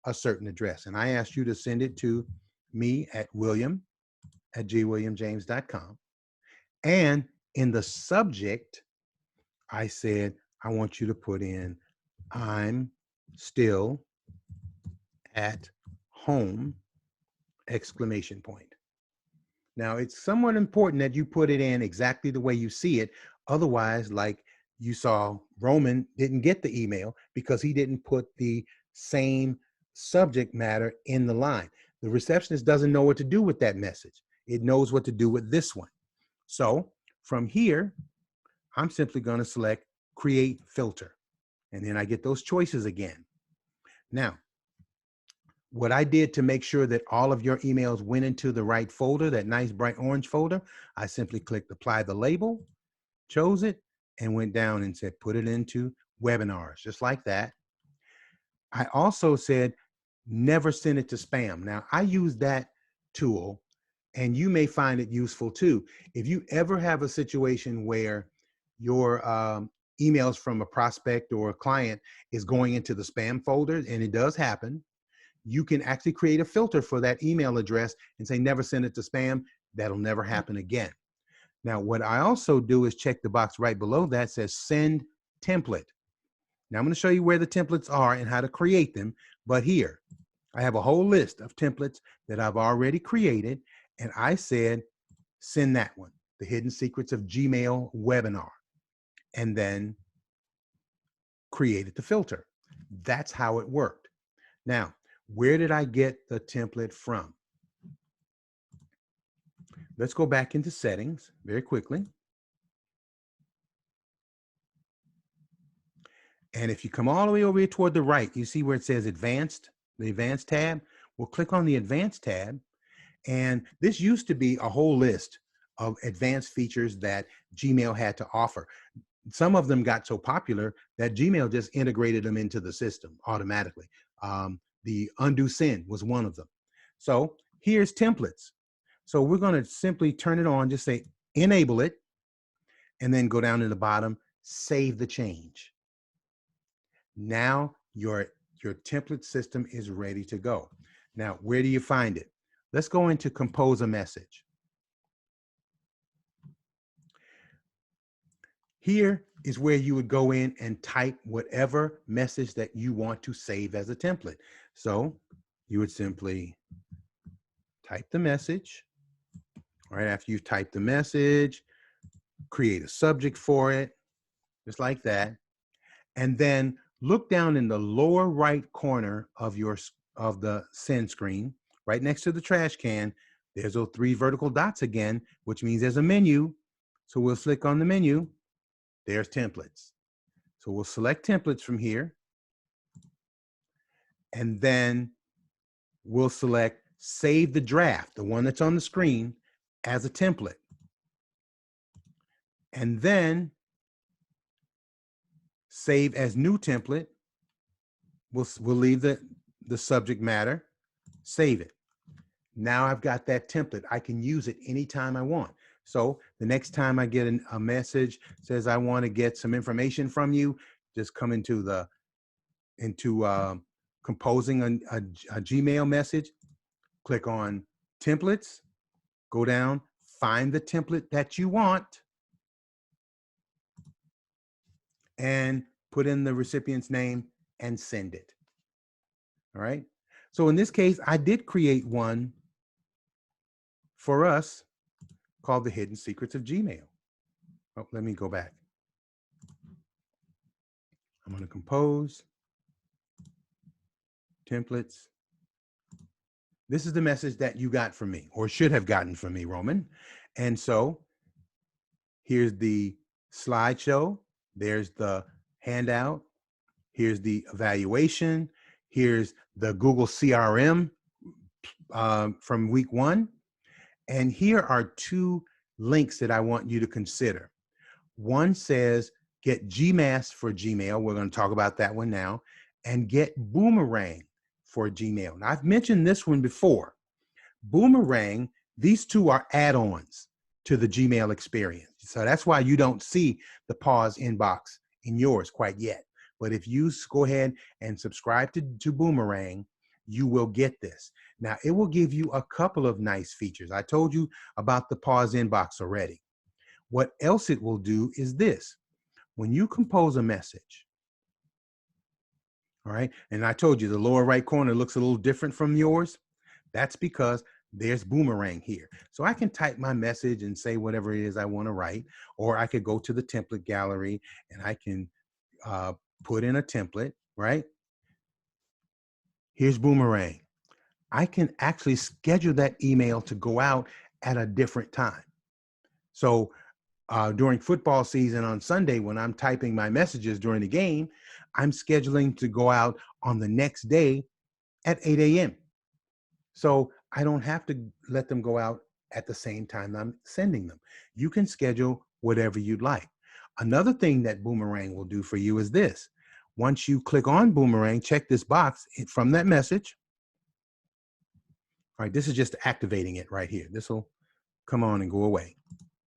a certain address. And I asked you to send it to me at william@gwilliamjames.com. And in the subject, I said, I want you to put in, I'm still at home, exclamation point. Now, it's somewhat important that you put it in exactly the way you see it. Otherwise, like you saw, Roman didn't get the email because he didn't put the same subject matter in the line. The receptionist doesn't know what to do with that message. It knows what to do with this one. So from here, I'm simply going to select create filter. And then I get those choices again. Now, what I did to make sure that all of your emails went into the right folder, that nice bright orange folder, I simply clicked apply the label, chose it, and went down and said, put it into webinars, just like that. I also said, never send it to spam. Now, I use that tool, and you may find it useful too. If you ever have a situation where your emails from a prospect or a client is going into the spam folder, and it does happen, you can actually create a filter for that email address and say, never send it to spam. That'll never happen again. Now, what I also do is check the box right below that says send template. Now I'm going to show you where the templates are and how to create them. But here, I have a whole list of templates that I've already created. And I said, send that one, the Hidden Secrets of Gmail webinar, and then created the filter. That's how it worked. Now, where did I get the template from? Let's go back into settings very quickly. And if you come all the way over here toward the right, you see where it says advanced, the advanced tab. We'll click on the advanced tab. And this used to be a whole list of advanced features that Gmail had to offer. Some of them got so popular that Gmail just integrated them into the system automatically. The undo send was one of them. So here's templates. So we're going to simply turn it on, just say enable it, and then go down to the bottom, save the change. Now your template system is ready to go. Now, where do you find it? Let's go into compose a message. Here is where you would go in and type whatever message that you want to save as a template. So you would simply type the message. Right after you've typed the message, create a subject for it, just like that. And then look down in the lower right corner of the send screen, right next to the trash can. There's those 3 vertical dots again, which means there's a menu. So we'll click on the menu. There's templates. So we'll select templates from here. And then we'll select save the draft, the one that's on the screen, as a template. And then save as new template. We'll leave the subject matter, save it. Now I've got that template. I can use it anytime I want. So the next time I get a message says I want to get some information from you, just come into composing a Gmail message, click on templates, go down, find the template that you want, and put in the recipient's name and send it. All right. So in this case, I did create one for us called The Hidden Secrets of Gmail. Oh, let me go back. I'm going to compose templates. This is the message that you got from me, or should have gotten from me, Roman. And so here's the slideshow. There's the handout. Here's the evaluation. Here's the Google CRM from week 1. And here are 2 links that I want you to consider. One says get Gmask for Gmail. We're going to talk about that one now. And get Boomerang for Gmail. Now, I've mentioned this one before. Boomerang, these 2 are add-ons to the Gmail experience. So that's why you don't see the pause inbox in yours quite yet. But if you go ahead and subscribe to Boomerang, you will get this. Now, it will give you a couple of nice features. I told you about the pause inbox already. What else it will do is this. When you compose a message, all right, and I told you the lower right corner looks a little different from yours. That's because there's Boomerang here. So I can type my message and say whatever it is I want to write, or I could go to the template gallery and I can put in a template, right? Here's Boomerang. I can actually schedule that email to go out at a different time. So during football season on Sunday, when I'm typing my messages during the game, I'm scheduling to go out on the next day at 8 a.m. So I don't have to let them go out at the same time I'm sending them. You can schedule whatever you'd like. Another thing that Boomerang will do for you is this. Once you click on Boomerang, check this box from that message. All right, this is just activating it right here. This will come on and go away.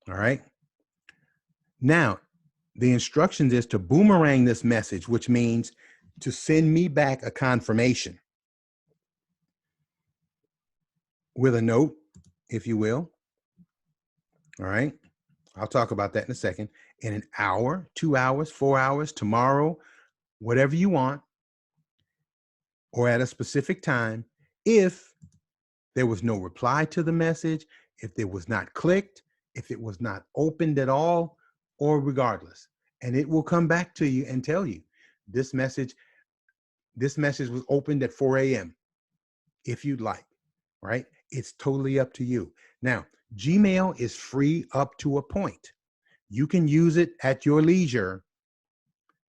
All right. Now, the instructions is to boomerang this message, which means to send me back a confirmation with a note, if you will. All right. I'll talk about that in a second. In an hour, 2 hours, 4 hours, tomorrow, whatever you want, or at a specific time, if there was no reply to the message, if it was not clicked, if it was not opened at all, or regardless. And it will come back to you and tell you this message was opened at 4 a.m. if you'd like, right? It's totally up to you. Now, Gmail is free up to a point. You can use it at your leisure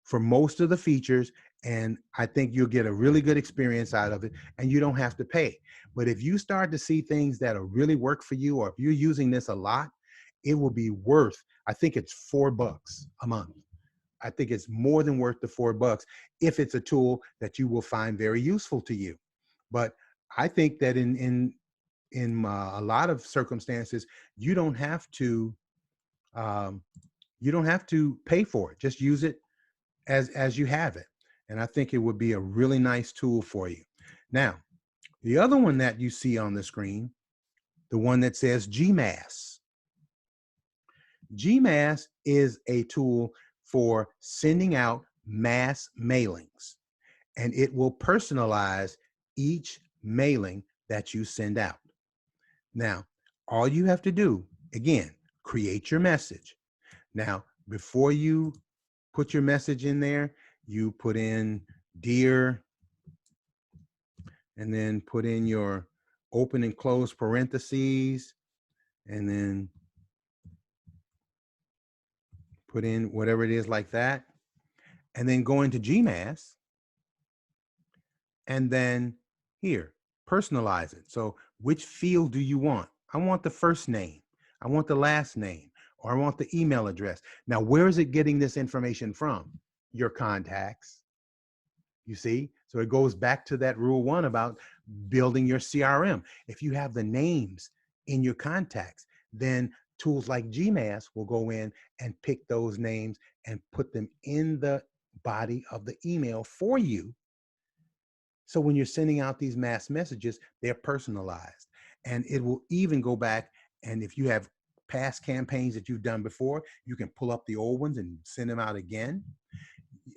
for most of the features, and I think you'll get a really good experience out of it, and you don't have to pay. But if you start to see things that'll really work for you, or if you're using this a lot, it will be worth, I think it's $4 a month. I think it's more than worth the $4 if it's a tool that you will find very useful to you. But I think that in a lot of circumstances, you don't have to pay for it. Just use it as you have it. And I think it would be a really nice tool for you. Now, the other one that you see on the screen, the one that says Gmask. Gmask is a tool for sending out mass mailings, and it will personalize each mailing that you send out. Now, all you have to do, again, create your message. Now, before you put your message in there, you put in dear, and then put in your open and close parentheses, and then put in whatever it is like that, and then go into Gmask, and then here, personalize it. So which field do you want? I want the first name, I want the last name, or I want the email address. Now, where is it getting this information from? Your contacts. You see? So it goes back to that rule 1 about building your CRM. If you have the names in your contacts, then tools like Gmask will go in and pick those names and put them in the body of the email for you. So when you're sending out these mass messages, they're personalized. And it will even go back, and if you have past campaigns that you've done before, you can pull up the old ones and send them out again.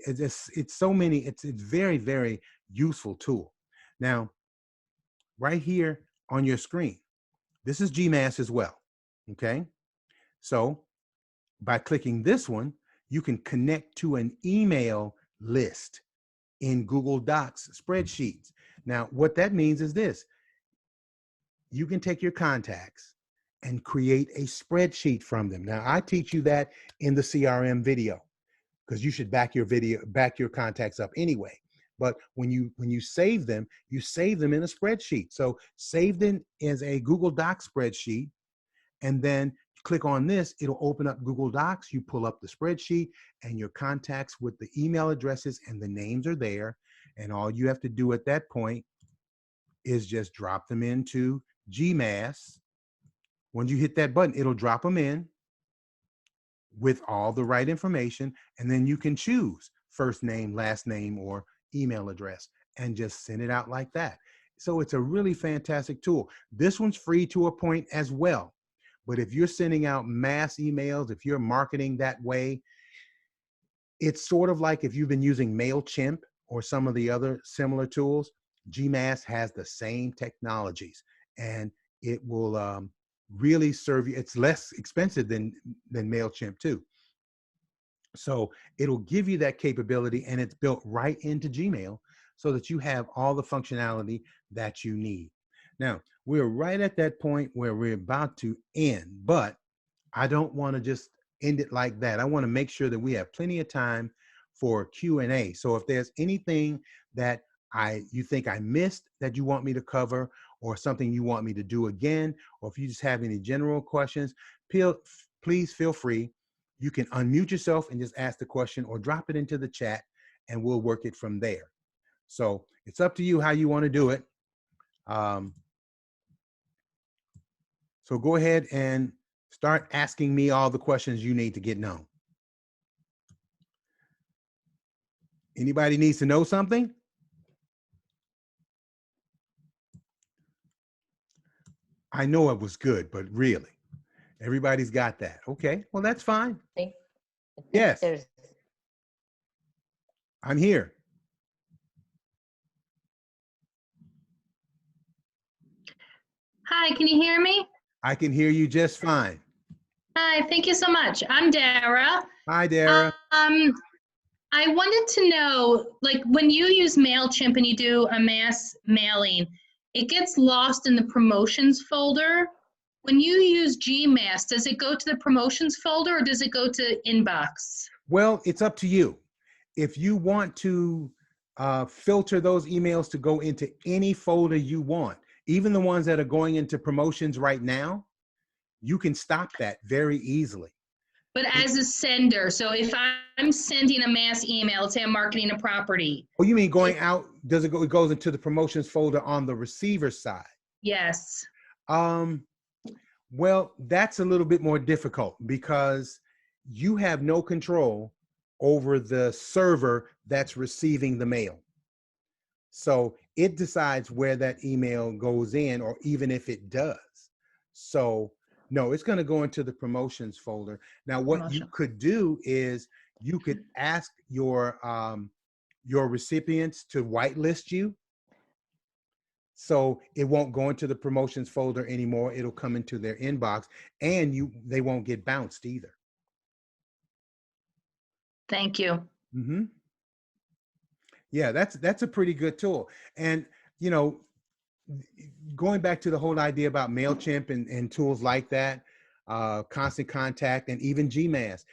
It's so many, it's very, very useful tool. Now, right here on your screen, this is GMass as well. Okay. So by clicking this one, you can connect to an email list in Google Docs spreadsheets. Now, what that means is this: you can take your contacts and create a spreadsheet from them. Now, I teach you that in the CRM video, because you should back your contacts up anyway. But when you save them in a spreadsheet. So save them as a Google Docs spreadsheet, and then click on this, it'll open up Google Docs. You pull up the spreadsheet, and your contacts with the email addresses and the names are there. And all you have to do at that point is just drop them into GMass. When you hit that button, it'll drop them in with all the right information. And then you can choose first name, last name, or email address, and just send it out like that. So it's a really fantastic tool. This one's free to a point as well. But if you're sending out mass emails, if you're marketing that way, it's sort of like if you've been using MailChimp or some of the other similar tools, GMass has the same technologies, and it will really serve you. It's less expensive than MailChimp too. So it'll give you that capability, and it's built right into Gmail so that you have all the functionality that you need. Now, we're right at that point where we're about to end, but I don't want to just end it like that. I want to make sure that we have plenty of time for Q&A. So if there's anything that you think I missed that you want me to cover, or something you want me to do again, or if you just have any general questions, please feel free. You can unmute yourself and just ask the question, or drop it into the chat, and we'll work it from there. So it's up to you how you want to do it. So go ahead and start asking me all the questions you need to get known. Anybody needs to know something? I know it was good, but really, everybody's got that. Okay, well, that's fine. I think Yes, I'm here. Hi, can you hear me? I can hear you just fine. Hi, thank you so much. I'm Dara. Hi, Dara. I wanted to know, like, when you use MailChimp and you do a mass mailing, it gets lost in the promotions folder. When you use GMass, does it go to the promotions folder, or does it go to inbox? Well, it's up to you. If you want to filter those emails to go into any folder you want, even the ones that are going into promotions right now, you can stop that very easily. But as a sender, so if I'm sending a mass email, say I'm marketing a property. Oh, you mean going out, does it go, it goes into the promotions folder on the receiver side? Yes. Well, that's a little bit more difficult, because you have no control over the server that's receiving the mail. So it decides where that email goes in, or even if it does. So no, it's going to go into the promotions folder. Now, what you could do is you could ask your recipients to whitelist you. So it won't go into the promotions folder anymore. It'll come into their inbox, and they won't get bounced either. Thank you. Mm-hmm. Yeah, that's a pretty good tool. And, you know, going back to the whole idea about MailChimp and tools like that, Constant Contact, and even GMass,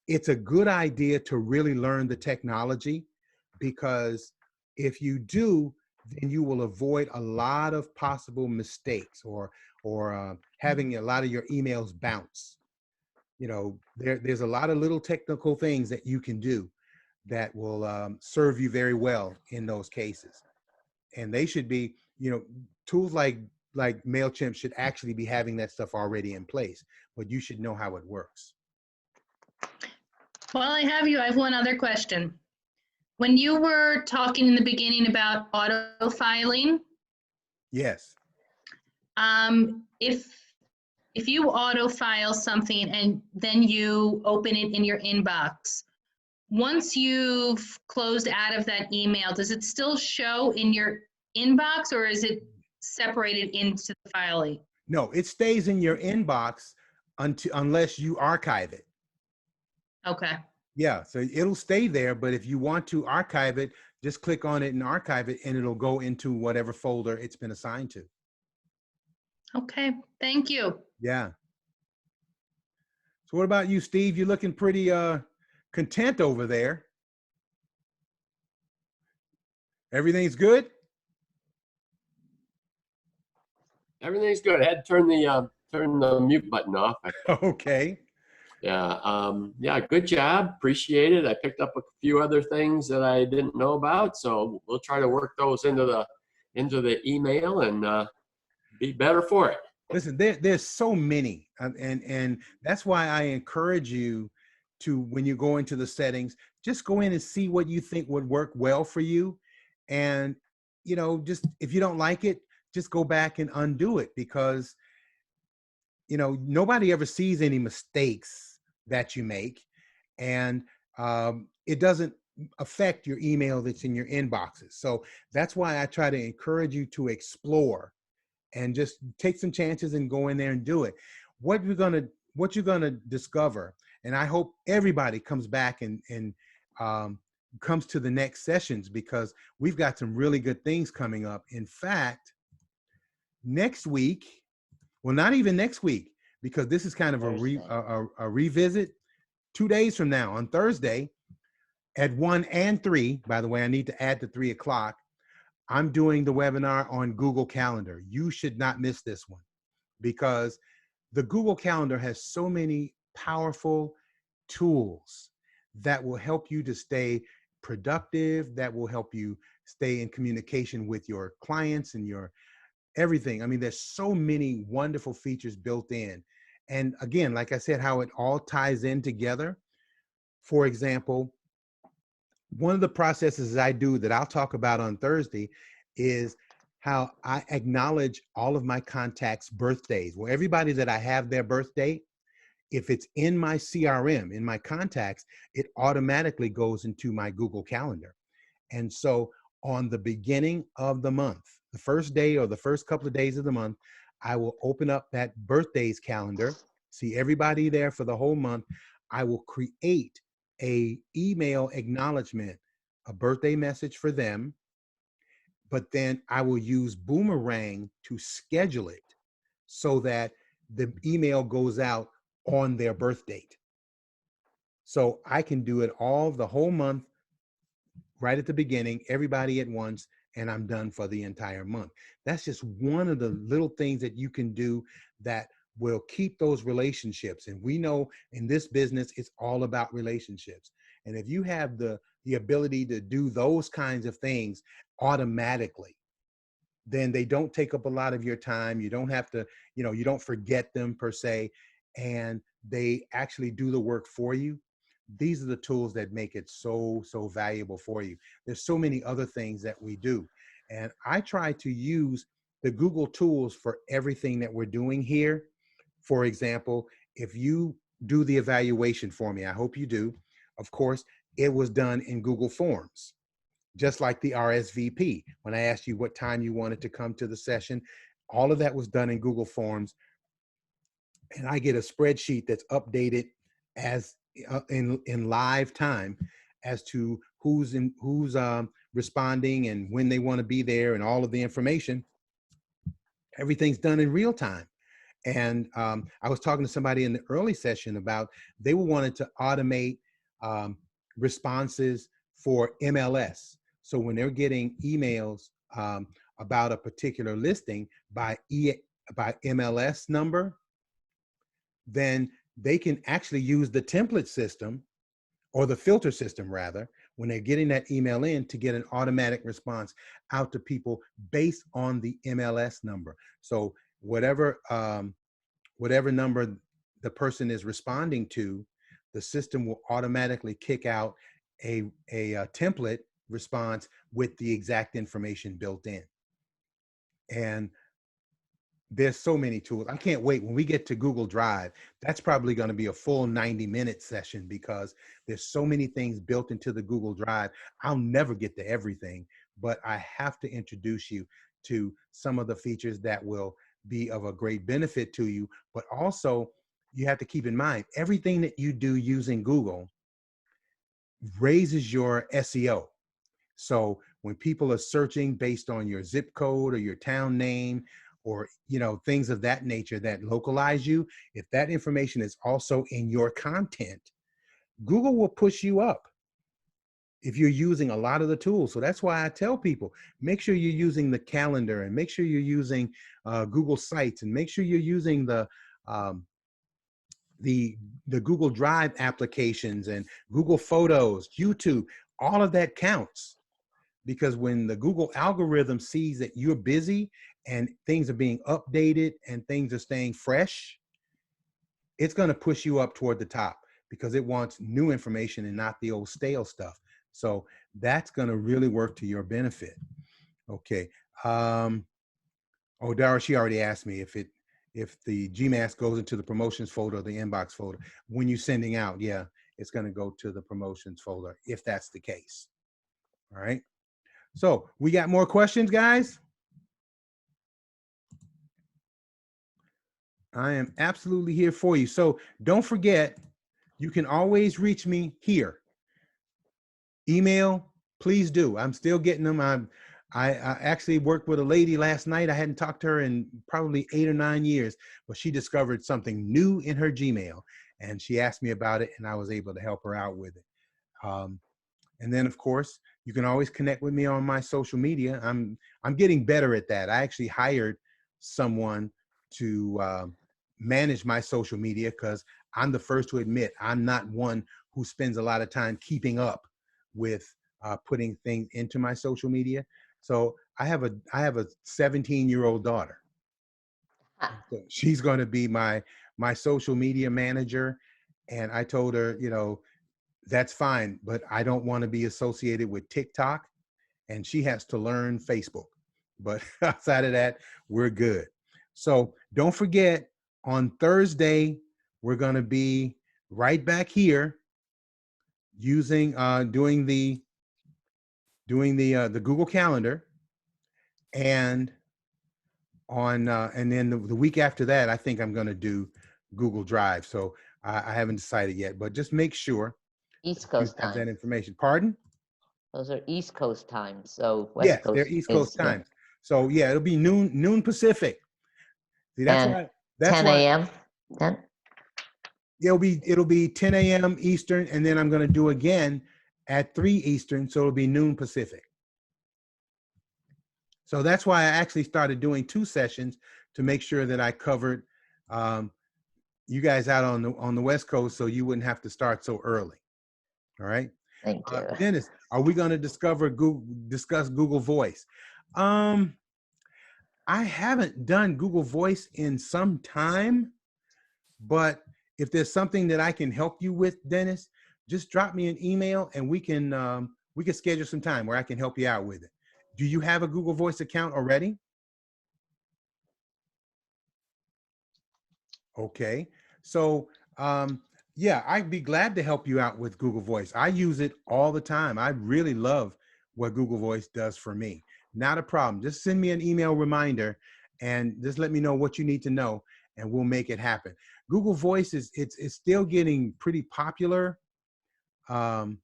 it's a good idea to really learn the technology, because if you do, then you will avoid a lot of possible mistakes, or having a lot of your emails bounce. You know, there's a lot of little technical things that you can do that will serve you very well in those cases. And they should be, you know, tools like MailChimp should actually be having that stuff already in place, but you should know how it works. While I have you, I have one other question. When you were talking in the beginning about auto filing, Yes. If you auto file something and then you open it in your inbox, once you've closed out of that email, does it still show in your inbox or is it separated into the filing? No, it stays in your inbox unless you archive it. Okay. Yeah, so it'll stay there, but if you want to archive it, just click on it and archive it, and it'll go into whatever folder it's been assigned to. Okay. Thank you. Yeah. So what about you, Steve? You're looking pretty content over there. Everything's good? Everything's good. I had to turn the mute button off. Okay. Yeah, good job. Appreciate it. I picked up a few other things that I didn't know about, so we'll try to work those into the email and be better for it. Listen, there's so many, and that's why I encourage you to, when you go into the settings, just go in and see what you think would work well for you, and just if you don't like it, just go back and undo it, because nobody ever sees any mistakes that you make, and it doesn't affect your email that's in your inboxes. So that's why I try to encourage you to explore and just take some chances and go in there and do it. What you're gonna discover, and I hope everybody comes back and comes to the next sessions, because we've got some really good things coming up. In fact, next week, well, not even next week, because this is kind of a revisit. 2 days from now, on Thursday, at 1 and 3, by the way, I need to add the 3 o'clock, I'm doing the webinar on Google Calendar. You should not miss this one, because the Google Calendar has so many powerful tools that will help you to stay productive, that will help you stay in communication with your clients and your everything. I mean, there's so many wonderful features built in. And again, like I said, how it all ties in together. For example, one of the processes I do that I'll talk about on Thursday is how I acknowledge all of my contacts' birthdays. Well, everybody that I have their birthday, if it's in my CRM, in my contacts, it automatically goes into my Google Calendar. And so on the beginning of the month, the first day or the first couple of days of the month, I will open up that birthdays calendar, see everybody there for the whole month. I will create a email acknowledgement, a birthday message for them, but then I will use Boomerang to schedule it so that the email goes out on their birth date. So I can do it all the whole month, right at the beginning, everybody at once, and I'm done for the entire month. That's just one of the little things that you can do that will keep those relationships. And we know in this business, it's all about relationships. And if you have the ability to do those kinds of things automatically, then they don't take up a lot of your time. You don't have to, you don't forget them per se, and they actually do the work for you. These are the tools that make it so valuable for you. There's so many other things that we do. And I try to use the Google tools for everything that we're doing here. For example, if you do the evaluation for me, I hope you do. Of course, it was done in Google Forms, just like the RSVP. When I asked you what time you wanted to come to the session, all of that was done in Google Forms. And I get a spreadsheet that's updated as in live time as to who's responding and when they want to be there, and all of the information. Everything's done in real time. And I was talking to somebody in the early session about they wanted to automate responses for MLS. So when they're getting emails about a particular listing by MLS number, then they can actually use the template system, or the filter system rather, when they're getting that email in, to get an automatic response out to people based on the MLS number. So whatever number the person is responding to, the system will automatically kick out a template response with the exact information built in. And there's so many tools. I can't wait when we get to Google Drive. That's probably going to be a full 90-minute session because there's so many things built into the Google Drive. I'll never get to everything, but I have to introduce you to some of the features that will be of a great benefit to you. But also, you have to keep in mind, everything that you do using Google raises your SEO. So when people are searching based on your zip code or your town name, or things of that nature that localize you, if that information is also in your content, Google will push you up if you're using a lot of the tools. So that's why I tell people, make sure you're using the calendar, and make sure you're using Google Sites, and make sure you're using the Google Drive applications and Google Photos, YouTube. All of that counts, because when the Google algorithm sees that you're busy and things are being updated and things are staying fresh, it's going to push you up toward the top because it wants new information and not the old stale stuff. So that's going to really work to your benefit. Okay. Oh, Dara, she already asked me if the GMAS goes into the promotions folder or the inbox folder. When you're sending out, yeah, it's going to go to the promotions folder if that's the case. All right. So we got more questions, guys? I am absolutely here for you. So don't forget, you can always reach me here. Email, please do. I'm still getting them. I actually worked with a lady last night. I hadn't talked to her in probably 8 or 9 years, but she discovered something new in her Gmail, and she asked me about it, and I was able to help her out with it. And then, of course, you can always connect with me on my social media. I'm getting better at that. I actually hired someone to manage my social media, because I'm the first to admit I'm not one who spends a lot of time keeping up with putting things into my social media. So I have a 17-year-old daughter. So she's going to be my social media manager, and I told her, that's fine, but I don't want to be associated with TikTok, and she has to learn Facebook. But outside of that, we're good. So don't forget, on Thursday, we're going to be right back here using doing the Google Calendar, and on and then the week after that, I think I'm going to do Google Drive. So I haven't decided yet, but just make sure East you Coast have that time. information. Pardon? Those are East Coast times. So West Yes, Coast they're East Coast is times. So yeah, it'll be noon Pacific. See, that's And why. That's 10 why. a.m. 10? It'll be 10 a.m. Eastern, and then I'm going to do again at 3 Eastern, so it'll be noon Pacific. So that's why I actually started doing 2 sessions to make sure that I covered you guys out on the West Coast, so you wouldn't have to start so early. All right. Thank you. Dennis, are we going to discuss Google Voice? I haven't done Google Voice in some time, but if there's something that I can help you with, Dennis, just drop me an email and we can schedule some time where I can help you out with it. Do you have a Google Voice account already? Okay. So, yeah, I'd be glad to help you out with Google Voice. I use it all the time. I really love what Google Voice does for me. Not a problem. Just send me an email reminder and just let me know what you need to know, and we'll make it happen. Google Voice it's still getting pretty popular. Carolyn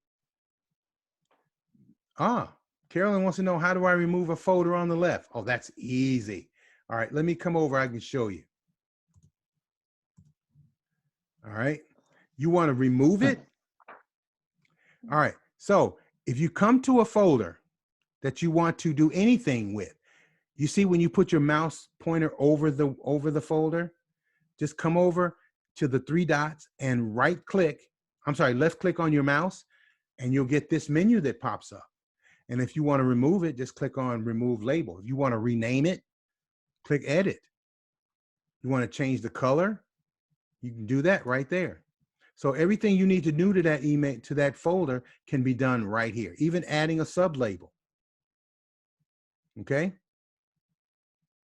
wants to know, how do I remove a folder on the left? Oh, that's easy. All right, let me come over. I can show you. All right. You want to remove it? All right. So if you come to a folder that you want to do anything with, you see when you put your mouse pointer over the folder, just come over to the 3 dots and left click on your mouse, and you'll get this menu that pops up. And if you want to remove it, just click on remove label. If you want to rename it, click edit. You want to change the color, you can do that right there. So everything you need to do to that email, to that folder, can be done right here, even adding a sublabel. Okay?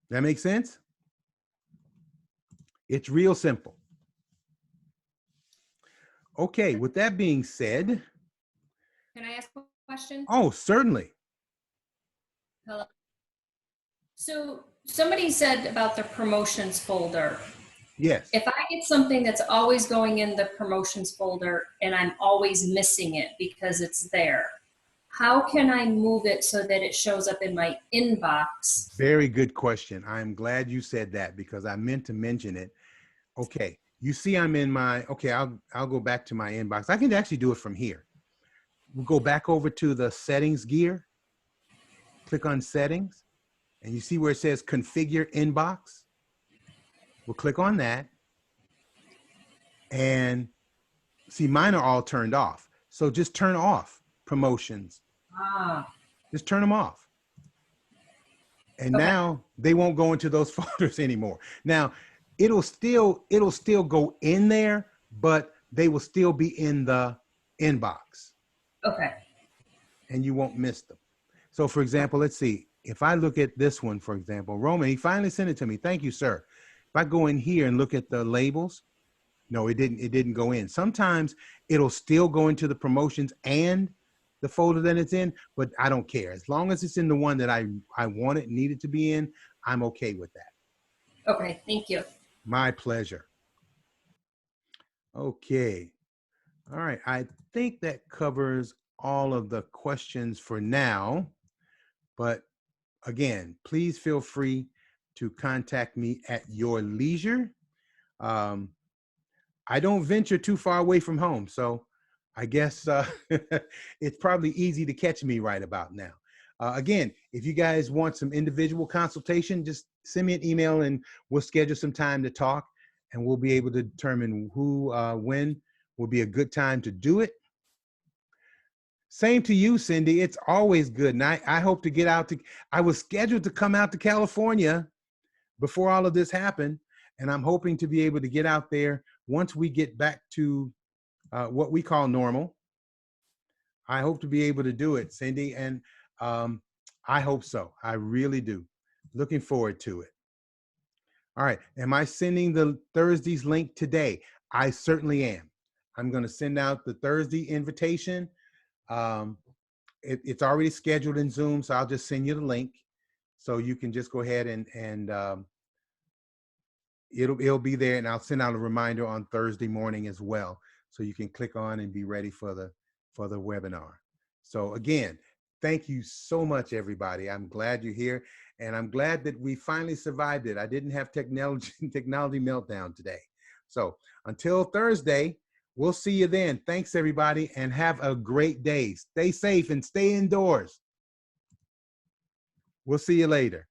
That makes sense? It's real simple. Okay, with that being said, Can I ask a question? oh, certainly. Hello. So somebody said about the promotions folder. Yes. If I get something that's always going in the promotions folder and I'm always missing it because it's there, how can I move it so that it shows up in my inbox? Very good question. I'm glad you said that because I meant to mention it. Okay, you see I'm in my, okay, I'll go back to my inbox. I can actually do it from here. We'll go back over to the settings gear, click on settings, and you see where it says configure inbox. We'll click on that and see mine are all turned off. So just turn off promotions. Ah, Just turn them off. And Okay. now they won't go into those folders anymore. Now it'll still go in there, but they will still be in the inbox okay. and you won't miss them. So for example, let's see, if I look at this one, for example, Roman, he finally sent it to me. Thank you, sir. If I go in here and look at the labels, no, it didn't go in. Sometimes it'll still go into the promotions and the folder that it's in, but I don't care. As long as it's in the one that I want it, need it to be in, I'm okay with that. Okay, thank you. My pleasure. Okay. All right. I think that covers all of the questions for now. But again, please feel free to contact me at your leisure. I don't venture too far away from home, so I guess it's probably easy to catch me right about now. Again, if you guys want some individual consultation, just send me an email and we'll schedule some time to talk and we'll be able to determine who, when will be a good time to do it. Same to you, Cindy. It's always good. And I hope to get out to, I was scheduled to come out to California before all of this happened. And I'm hoping to be able to get out there once we get back to what we call normal. I hope to be able to do it, Cindy. And I hope so. I really do. Looking forward to it. All right. Am I sending the Thursday's link today? I certainly am. I'm going to send out the Thursday invitation. It's already scheduled in Zoom, so I'll just send you the link. So you can just go ahead and it'll be there, and I'll send out a reminder on Thursday morning as well, so you can click on and be ready for the webinar. So again, thank you so much, everybody. I'm glad you're here, and I'm glad that we finally survived it. I didn't have technology meltdown today. So until Thursday, we'll see you then. Thanks, everybody, and have a great day. Stay safe and stay indoors. We'll see you later.